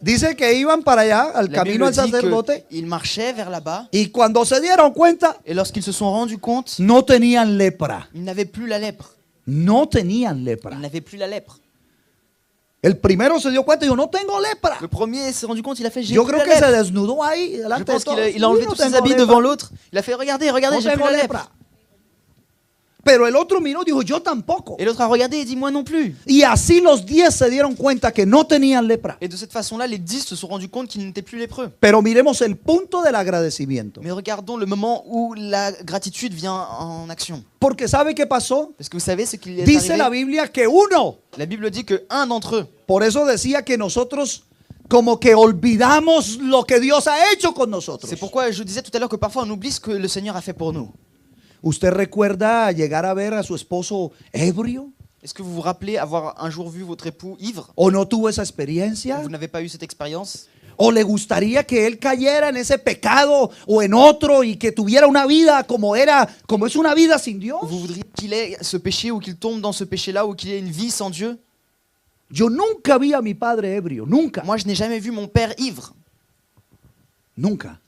Dice que iban para allá, al La camino Bible al dit sacerdote, qu'ils marchaient vers là-bas y cuando se dieron cuenta, et lorsqu'ils se sont rendus compte, no tenían lepra. ils n'avaient plus la lèpre. No tenían Ils lepra. n'avaient plus la lèpre. El primero se dio cuenta y dijo, no tengo lepra. Le premier s'est rendu compte, il a fait j'ai Yo plus creo la que se lèpre. desnudó ahí Je delante de pense todos. qu'il a enlevé No tous ses tengo habits lepra. devant l'autre. Il a fait regardez, regardez, No j'ai plus tengo la lèpre. lepra. Pero el otro miró y dijo, yo tampoco. Et l'autre a regardé et dit moi non plus. Y así los 10 se dieron cuenta que no tenían lepra. Et de cette façon-là, les 10 se sont rendus compte qu'ils n'étaient plus lépreux. Pero miremos el punto del agradecimiento. Mais regardons le moment où la gratitude vient en action. Porque ¿sabe qué pasó? Parce que vous savez ce qu'il est Dice la arrivé. Biblia que uno. La Bible dit que un d'entre eux. Por eso decía que nosotros como que olvidamos lo que Dios ha hecho con nosotros. C'est pourquoi je disais tout à l'heure que parfois on oublie ce que le Seigneur a fait pour nous. ¿Usted recuerda llegar a ver a su esposo ebrio? Est-ce que vous vous rappelez avoir un jour vu votre époux ivre? ¿O no tuvo esa experiencia? Vous n'avez pas eu cette expérience? ¿O le gustaría que él cayera en ese pecado o en otro y que tuviera una vida como es una vida sin Dios? Vous voudriez qu'il ait ce péché ou qu'il tombe dans ce péché-là ou qu'il ait une vie sans Dieu? Yo nunca vi a mi padre ebrio, nunca, Moi, je n'ai jamais vu mon père ivre. nunca.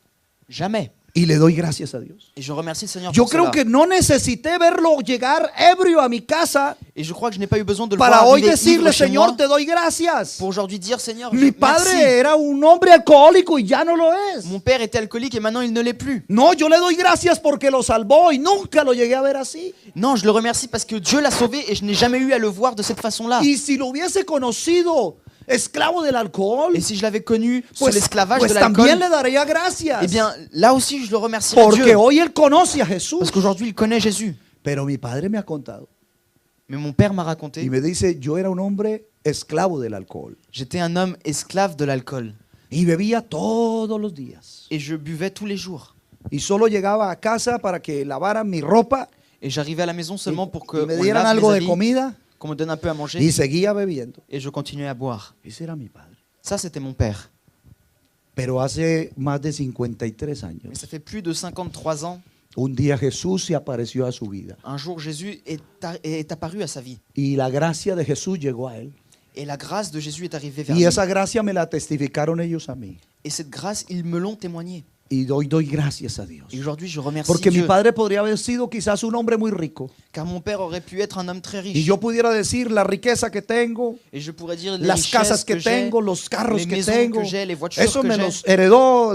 Jamais. Y le doy gracias a Dios. Et je remercie le Seigneur Yo pour creo cela. que no necesité verlo llegar ebrio a mi casa Et je crois que je n'ai pas eu besoin de le para voir hoy arriver decirle, ivre chez Señor, moi te doy gracias. pour aujourd'hui dire Seigneur, Mi padre merci. era un hombre alcohólico y ya no lo es. Mon père était alcoolique et maintenant il ne l'est plus. No, yo le doy gracias porque lo salvó y nunca lo llegué a ver así. Non, je le remercie parce que Dieu l'a sauvé et je n'ai jamais eu à le voir de cette façon-là. Y si lo hubiese conocido esclavo del alcohol, Et si je l'avais connu sous pues, l'esclavage pues de l'alcool, también le daría gracias. eh bien là aussi je le remercierais Porque Dieu. hoy él conoce a Jesús. Parce qu'aujourd'hui il connaît Jésus. Pero mi padre me ha contado Mais mon père m'a y raconté, me dice, yo era un hombre esclavo del alcohol j'étais un homme esclave de l'alcool. y bebía todos los días. Et je buvais tous les jours. Y solo llegaba a casa para que lavaran mi ropa Et j'arrivais à la maison seulement pour que y me on dieran lave algo mes de habits, comida qu'on me donne un peu à manger. y seguía bebiendo. Et je continuais à boire. Ese era mi padre. Ça, c'était mon père. Pero hace más de 53 Mais años, ça fait plus de 53 ans, un día Jesús se apareció a su vida un jour Jésus est apparu à sa vie. y la gracia de Jesús llegó a él. Et la grâce de Jésus est arrivée vers Y lui. esa gracia me la testificaron ellos a mí. Et cette grâce, ils me l'ont témoigné. Y doy gracias a Dios. Et aujourd'hui, je remercie Porque mi Dieu. padre podría haber sido quizás un hombre muy rico. Car mon père aurait pu être un homme très Y riche. yo pudiera decir la riqueza que tengo, Et je pourrais dire les las casas richesses que que j'ai, tengo, los carros les que maisons tengo. que j'ai, les voitures Eso que me j'ai.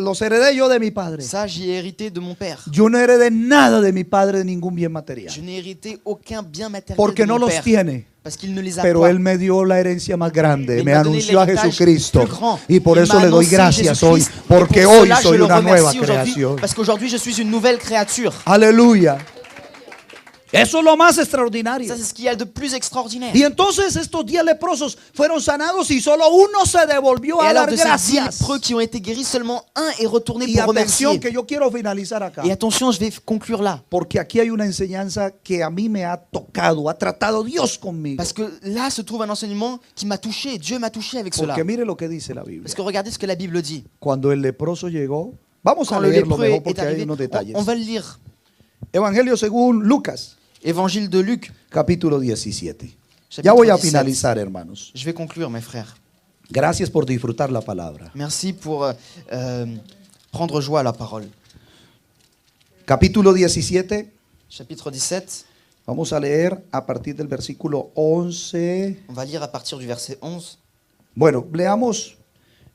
los heredé yo de mi padre. Ça, j'y ai hérité de mon père. Yo no heredé nada de mi padre, de ningún bien material. Je n'ai hérité aucun bien matériel Porque de no mon los père. tiene. Parce qu'il ne les a Pero pas. él me dio la herencia más grande, Il me m'a donné anunció a l'héritage Jesucristo plus grand. y por Il eso m'a le doy annoncé gracias hoy, Jésus-Christ. Et porque pour hoy cela, je soy le una nueva remercie aujourd'hui, creación. parce qu'aujourd'hui, je suis une nouvelle créature. Aleluya. Eso es lo más extraordinario. Ça, c'est ce qu'il y a de plus extraordinaire. Y entonces estos 10 leprosos fueron sanados y solo uno se devolvió Et a alors, dar de ces 10 gracias. lépreux qui ont été guéris, seulement un est retourné Y pour atención remercier. que yo quiero finalizar acá. Et attention, je vais conclure là. Porque aquí hay una enseñanza que a mí me ha tocado, ha tratado Dios conmigo. Parce que là se trouve un enseignement qui m'a touché. Dieu m'a touché avec cela. Porque mire lo que dice la Biblia. Parce que regardez ce que la Bible dit. Cuando el leproso llegó, vamos a Quand le leerlo lépreux mejor est porque hay arrivé, unos detalles. on va le lire. Evangelio según Lucas, Évangile de Luc, capítulo 17. Ya chapitre voy a 17. finalizar, hermanos. Je vais conclure, mes frères. Gracias por disfrutar la palabra. Merci pour prendre joie à la parole. Capítulo 17. Chapitre 17, Vamos a leer a partir del versículo 11. on va lire à partir du verset 11. Bueno, leamos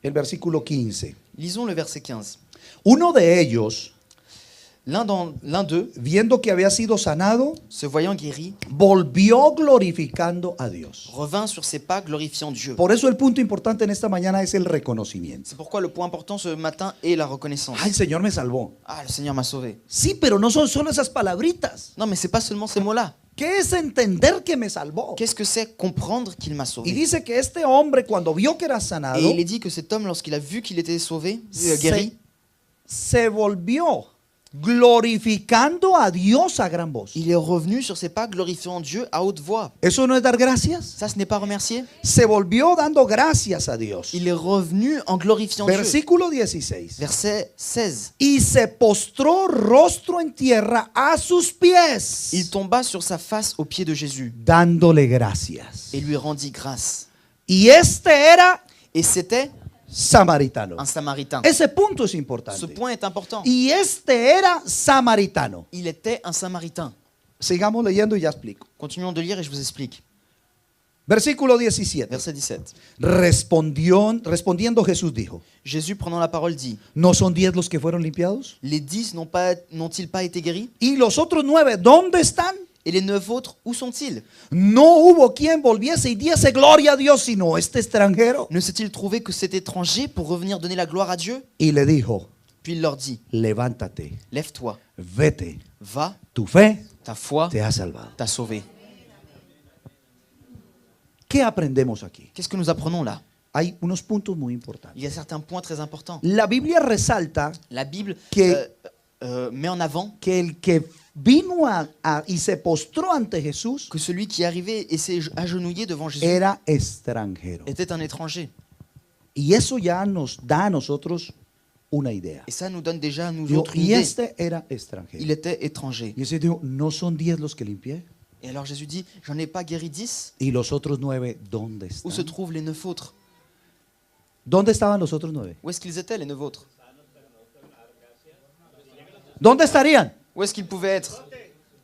el versículo 15. Lisons le verset 15. Uno de ellos, L'un d'eux, viendo que había sido sanado, se voyant guéri, volvió glorificando a Dios. revint sur ses pas glorifiant Dieu. Por eso el punto importante en esta mañana es el reconocimiento. C'est pourquoi le point important ce matin est la reconnaissance. Ah, el Señor me salvó. Ah, le Seigneur m'a sauvé. Sí, pero no son solo esas palabritas. Non, mais c'est pas seulement ces mots-là. ¿Qué es entender que me salvó? Qu'est-ce que c'est comprendre qu'il m'a Y sauvé? dice que este hombre cuando vio que era sanado, Et il est dit que cet homme, lorsqu'il a vu qu'il était sauvé, guéri, se volvió glorificando a Dios a gran voz. il est revenu sur ses pas glorifiant Dieu à haute voix. ¿Eso no es dar gracias? Ça, ce n'est pas remercier. Se volvió dando gracias a Dios. Il est revenu en glorifiant Dieu. Versículo 16. Verset 16. Y se postró rostro en tierra a sus pies, Il tomba sur sa face aux pieds de Jésus dándole gracias. et lui rendit grâce. Y este era Et c'était samaritano. un Samaritain. Ese punto es Ce importante. point est important. Y este era samaritano. Il était un Samaritain. Sigamos leyendo y ya explico. Continuons de lire et je vous explique. Versículo 17. Verset 17. Respondiendo Jesús dijo, Jésus, prenant la parole, dit: ¿no son 10 los que fueron limpiados? Les 10 n'ont-ils pas été guéris? ¿Y los otros 9 dónde están? Et les 9 autres, où sont-ils? No hubo quien volviese y diese gloria a Dios, sino este extranjero. Ne s'est-il trouvé que cet étranger pour revenir donner la gloire à Dieu? Y le dijo, Puis il leur dit: levántate, Lève-toi, vete, va, tu fe ta foi te ha salvado. t'a sauvé. ¿Qué aprendemos aquí? Qu'est-ce que nous apprenons là? Hay unos puntos muy importantes. Il y a certains points très importants. La Biblia resalta La Bible Que- met en avant que el que vino y se postró ante Jesús que celui qui arrivait et s'est agenouillé devant Jésus era extranjero. était un étranger. Y eso ya nos da a nosotros una idea. Et ça nous donne déjà à nous Digo, autres une y idée. este era extranjero. Il était étranger. Y ese dijo, ¿no son 10 los que limpié? Et alors Jésus dit: J'en ai pas guéri 10. ¿Y los otros 9 dónde Où se están? trouvent les 9 autres? ¿Dónde estaban los otros 9? Où est-ce qu'ils étaient, les 9 autres? ¿Dónde estarían? Où est-ce qu'ils pouvaient être?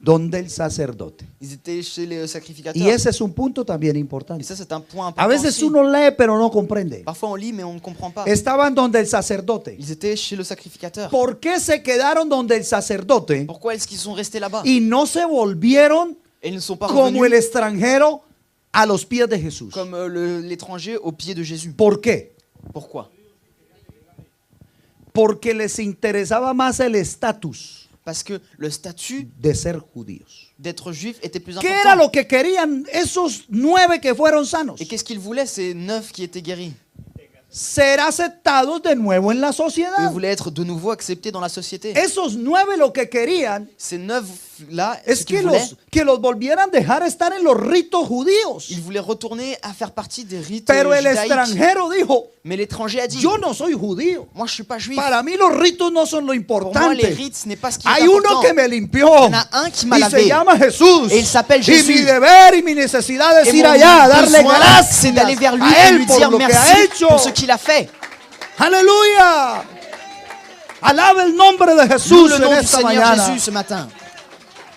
Donde el sacerdote. Ils étaient chez les sacrificateurs. Y ese es un punto también Et importante. ça, c'est un point A important veces aussi. uno lee pero no comprende. Parfois, on lit, mais on ne comprend pas. Estaban donde el sacerdote. Ils étaient chez le sacrificateur. ¿Por qué se quedaron donde el sacerdote Pourquoi est-ce qu'ils sont restés là-bas? y no se volvieron Et ils ne sont pas como el revenus extranjero a los pies de Jesús? comme l'étranger aux pieds de Jésus? ¿Por qué? Pourquoi? Porque les interesaba más el estatus Parce que le statut de ser judíos. d'être juif était plus ¿Qué era important. lo que querían esos 9 que fueron sanos? Et qu'est-ce qu'ils voulaient, ces 9 qui étaient guéris? Ser aceptados de nuevo en la Ils sociedad. voulaient être de nouveau acceptés dans la société. Esos 9 lo que querían Ces 9-là, ce es qu'ils que voulaient, que los volvieran a dejar estar en los ritos judíos. ils voulaient retourner à faire partie des rites Pero el judaïques. extranjero dijo, Mais l'étranger a dit: yo no soy judío. Moi, je suis pas juif. Para mí los ritos no son lo Pour moi, les importante. rites, ce n'est pas ce qui est Hay important. uno que me limpió Il y en a un qui m'a y lavé. se llama Jesús. Et il s'appelle Y Jésus. mi deber y mi necesidad es Et ir mon allá a darle besoin, gracias c'est d'aller vers lui a et él lui por dire lo que ha merci hecho. pour ce qu'il a fait. Aleluya. Alaba el nombre de Loue Jesús le en nom du esta Seigneur mañana. Jésus ce matin.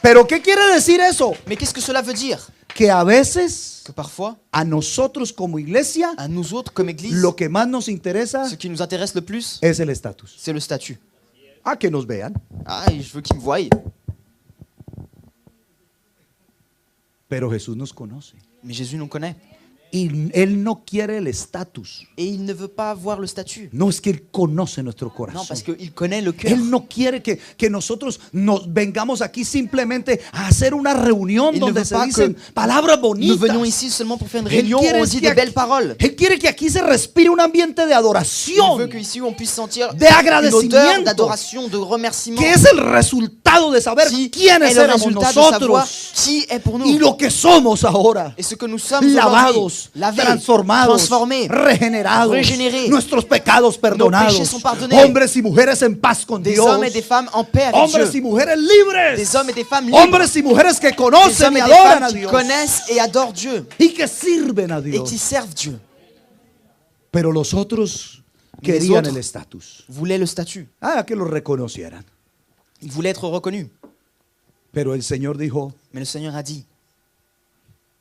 Pero ¿qué quiere decir eso? Mais qu'est-ce que cela veut dire? Que a veces Que parfois, a nosotros como iglesia à nous autres, comme Église, lo que más nos interesa ce qui nous intéresse le plus, es el estatus. c'est le statut. A que nos vean. Ah, et je veux qu'ils me voient. Pero Jesús nos conoce. Mais Jésus nous connaît. Y Él no quiere el estatus. Et il ne veut pas avoir le statut. No, es que Él conoce nuestro Non, corazón. parce qu'il connaît le cœur. Él no quiere que nosotros nos vengamos aquí simplemente a hacer una reunión Il ne donde veut se pas dicen que palabras Nous bonitas. venons ici seulement pour faire une Él réunion où quiere on dit que des aquí- belles paroles. Él quiere que aquí se respire un ambiente de Il veut adoración, qu'ici on puisse sentir de une agradecimiento, odeur d'adoration, de remerciement. que es el resultado de saber Qui est quiénes le éramos résultat de savoir nosotros qui est pour y nous. lo que somos ahora. Et ce que nous sommes aujourd'hui, Lavados, lavés, transformados, transformés, regenerados, régénérés. nuestros pecados perdonados, péchés sont pardonnés. hombres y mujeres en paz con des Dios, hommes et des femmes en paix avec hombres y Dieu. mujeres libres, Des hommes et des femmes libres. hombres y mujeres que Des conocen hommes y et des adoran femmes a qui Dios connaissent et adorent Dieu. y que sirven a Et Dios. qui servent Dieu. Pero los otros Mais les querían autres- el estatus. Voulaient le statut. Que los reconocieran. Ils voulaient être reconnus. Pero el Señor dijo, Mais le Seigneur a dit,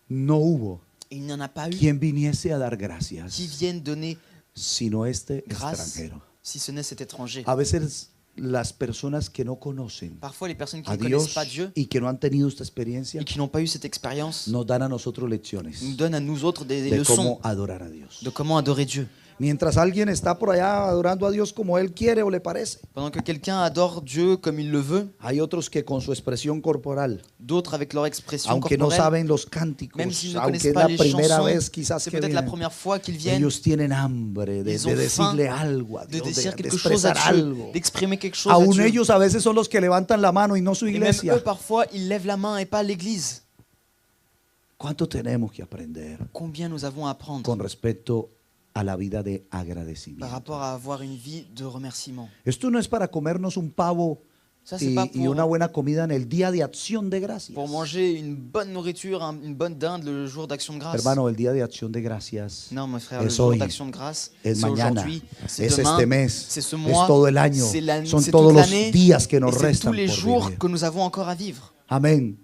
no hubo et il n'y en a pas eu quien viniese a dar qui gracias, viennent donner sino este grâce, extranjero. si ce n'est cet étranger. A veces las personas que no conocen Parfois, les personnes qui a ne connaissent Dios pas Dieu y que no han tenido esta experiencia et qui n'ont pas eu cette expérience nos dan a nosotros nous lecciones donnent à nous autres des de leçons cómo adorar a Dios. de comment adorer Dieu. Mientras alguien está por allá adorando a Dios como él quiere o le parece, Pendant que quelqu'un adore Dieu comme il le veut, hay otros que con su expresión corporal, d'autres avec leur expression aunque no corporelle, saben los cánticos, même s'ils ne aunque connaissent es pas la les primera vez chansons, quizás c'est que peut-être la vienen, première fois qu'ils viennent, ellos tienen hambre de ils ont faim decirle algo a de Dios, dire de quelque chose à expresar Dieu, algo. d'exprimer quelque chose à Aún Dieu. ellos a veces son los que levantan la mano y no su Et même iglesia. eux, parfois, ils lèvent la main et pas l'église. ¿Cuánto tenemos que aprender Combien nous avons à apprendre con respecto a la vida de par agradecimiento? rapport à avoir une vie de remerciement. Esto no es para comernos un pavo Ça, c'est pas y una pour, buena comida en el día de acción de gracias. pour manger une bonne nourriture, une bonne dinde le jour d'action de grâce. Hermano, el día de acción de gracias Non, mon frère, le es jour hoy, d'action de grâce, es c'est mañana, aujourd'hui, c'est es demain, este mes, c'est ce es mois, todo el año, c'est son c'est todos toute los l'année, días que et nos c'est tous restan les por jours vivir. que nous avons encore à vivre. Amén.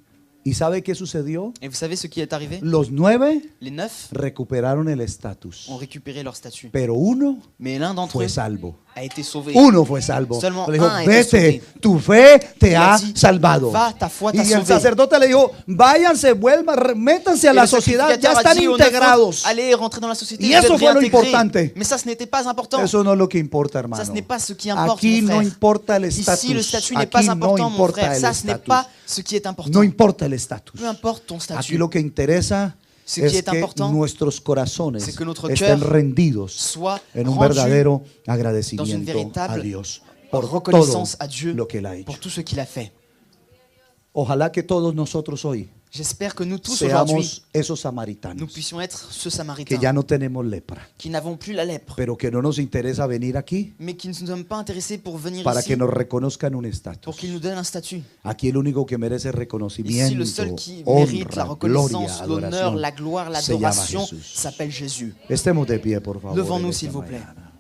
¿Y sabe qué sucedió? Et vous savez ce qui est arrivé? Los 9 Les 9 recuperaron el estatus, ont récupéré leur statut. pero uno Mais l'un d'entre fue eux salvo. a été sauvé. Uno fue salvo. Seulement Le dijo, un a été vete, sauvé. tu fe te Il ha a dit, salvado. va, ta foi Y t'a el sauvé. sacerdote le dijo, váyanse, vuelvan, métanse a Et la le sociedad, ya sacrificateur a están dit aux 9 integrados. autres, allez rentrer dans la société, Y vous êtes eso fue lo réintégrés. importante. Mais ça, ce n'était pas important. Eso no es lo que importa, Ça, hermano. ce n'est pas ce qui importe, Aquí mon no frère. importa el Ici, le estatus. statut n'est Aquí pas no important, mon importa frère. el Ça, ce n'est estatus. pas ce qui est important. No importa el estatus. Peu importe ton Aquí statut. lo que interesa Ce qui es est que important, nuestros corazones c'est que notre estén cœur rendidos soit en un rendu verdadero dans une agradecimiento a véritable Dios por todo reconnaissance à Dieu lo que Él ha hecho. pour tout ce qu'il a fait. Ojalá que todos nosotros hoy J'espère que nous tous aujourd'hui, seamos esos nous samaritanos puissions être ce que Samaritain ya no tenemos lepra, qui n'avons plus la lèpre, pero que no nos interesa venir aquí mais qui ne nous sommes pas intéressés pour venir para ici, que nos reconozcan un pour estatus. qu'il nous donne un statut. Aquí el único que merece Ici, reconocimiento, le seul qui mérite la honra, gloria, reconnaissance, l'honneur, adoración, la gloire, se llama l'adoration Jesús. s'appelle Jésus. Estemos de pie, por favor. Levons-nous, en esta s'il vous plaît. mañana.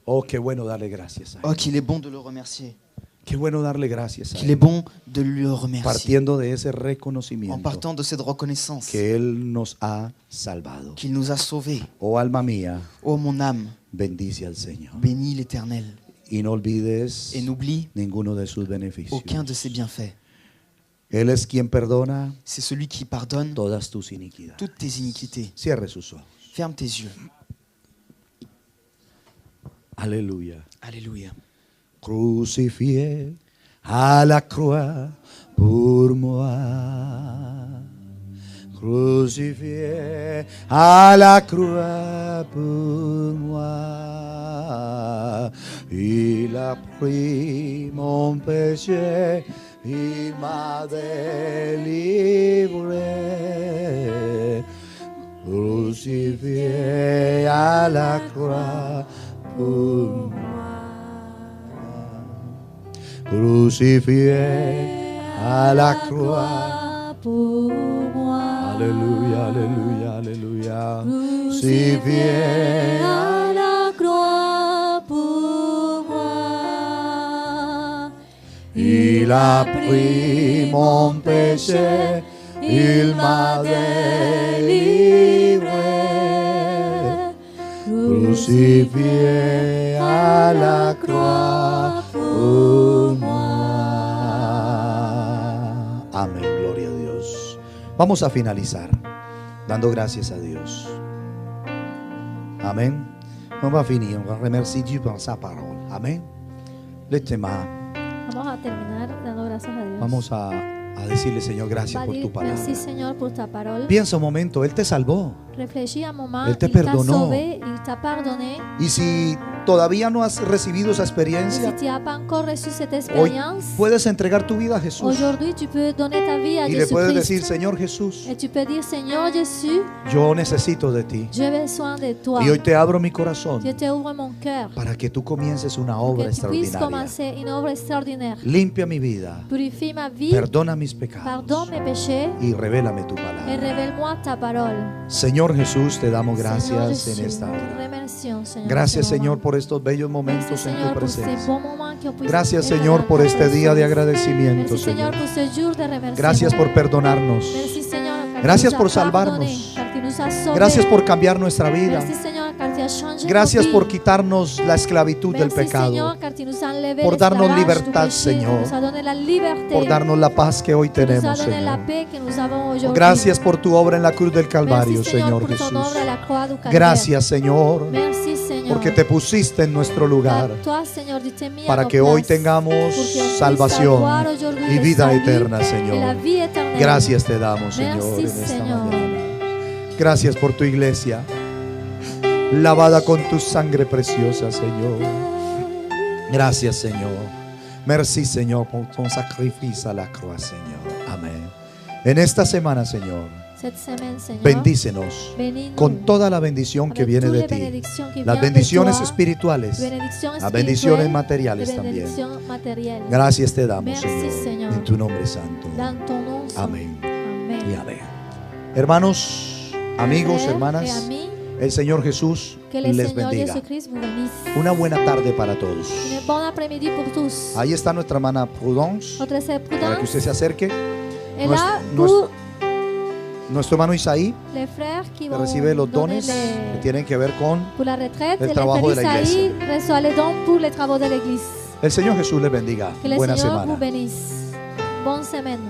Oh, qué bueno darle gracias a Él. Oh, qu'il est bon de le remercier. Qué bueno darle gracias a Qu'il est Él. bon de le remercier. Partiendo de ese En reconocimiento partant de cette reconnaissance que Él nos ha salvado. qu'il nous a sauvés. Oh alma mía, Oh mon âme, bendice al Señor. bénis l'Éternel Y no olvides et n'oublie ninguno de sus beneficios. aucun de ses bienfaits. Él es quien perdona C'est celui qui pardonne todas tus iniquidades. toutes tes iniquités. Cierre sus ojos. Ferme tes yeux. Aleluya. Alléluia. Crucifié à la croix pour moi. Crucifié à la croix pour moi. Il a pris mon péché, il m'a délivré. Crucifié à la croix pour moi. Crucifié à la croix pour moi. Alléluia, alléluia, alléluia. Crucifié à la croix pour moi. Il a pris mon péché, il m'a délivré. Crucifié à la croix pour moi. Amén, gloria a Dios. Vamos a finalizar dando gracias a Dios. Amen. On va finir, on va remercier Dieu pour sa parole. Amen. Laissez-moi. Vamos a terminar dando gracias a Dios. Vamos a decirle, Señor, gracias Va a por dir, tu palabra. merci Seigneur pour ta parole. Piensa un momento, Él te salvó. Réfléchis un moment, Él te il t'a perdonó. sauvé, il t'a pardonné. Y si todavía no has recibido esa Et si experiencia, tu n'as pas encore reçu cette hoy expérience, puedes entregar tu vida a Jesús. aujourd'hui tu peux donner ta vie à Y le puedes decir, Jésus-Christ. Señor Jesús, Et tu peux dire, Seigneur Jésus, yo necesito de ti. j'ai besoin de toi. Y hoy te abro mi corazón Je te ouvre mon cœur para que tú comiences una que obra tu puisses extraordinaria. commencer une œuvre extraordinaire. Limpia mi vida, Purifie ma vie, perdona mis pecados pardonne mes péchés y revélame tu et palabra. révèle-moi ta parole. Señor Jesús, te damos Seigneur gracias en Jésus, esta te hora. remercions, Seigneur, Gracias, en ce Señor, moment. por estos bellos Merci, momentos en tu Seigneur, pour ces presencia. bons moments qu'on puisse Gracias, être Señor, dans por ta este día de présence. agradecimiento, Merci, Seigneur, Señor. pour ce jour de remerciement. Gracias por perdonarnos. Merci, Seigneur, car Gracias tu por nous as pardonné, salvarnos. car tu nous as sauvés. Gracias por cambiar nuestra vida. Merci, Seigneur, car tu as changé Gracias nos por vies. quitarnos la esclavitud del Merci, pecado, Seigneur, car tu nous as enlevé por darnos l'esclavage du libertad, péché. Señor, Tu nous as donné la liberté. por darnos la paz que hoy Tu nous as tenemos, donné la Señor. paix que nous avons aujourd'hui. Gracias por tu obra en la cruz del Calvario, Merci, Seigneur, Señor pour ton Jesús. œuvre à la croix du Calvaire. Gracias, Señor, Merci, Seigneur. porque te pusiste en nuestro lugar Car toi, Seigneur, tu t'es mis à para nos que hoy places. tengamos Pour qu'on puisse salvación avoir aujourd'hui y le vida salut eterna, et la Señor. vie éternelle. Gracias te damos, Señor, Merci, en esta Señor. mañana. Gracias por tu iglesia, lavada con tu sangre preciosa, Señor. Gracias, Señor. Merci, Señor, por ton sacrificio a la cruz, Señor. Amén. En esta semana, Señor, Cette semaine, Seigneur, bendícenos bénis-nous con toda la bendición que avec viene toutes de les ti. bénédictions qui Las viennent de bendiciones toi, espirituales, bénédictions las bendiciones spirituelles, materiales les también. bénédictions matérielles. Gracias te damos, Merci, Señor, Señor. en tu nombre santo. Dans ton nom, saint. Amén Amen. y amén. Hermanos, amigos, Frères hermanas, et amis, El Señor Jesús Que le les Seigneur bendiga. Jésus-Christ vous bénisse. Una buena tarde para todos. Une bonne après-midi pour tous. Ahí está nuestra hermana Prudence, Notre sœur para que Prudence usted se acerque. est là Nuestro, pour nuestro hermano Isaí, les frères qui que vont recibe los donner dones que les, tienen que ver con pour la retraite. el Et trabajo les de la frères Isaïe iglesia. reçoit les dons pour les travaux de l'église. El Señor Jesús les bendiga. Que le Buena Seigneur semana. vous bénisse. Bonne semaine.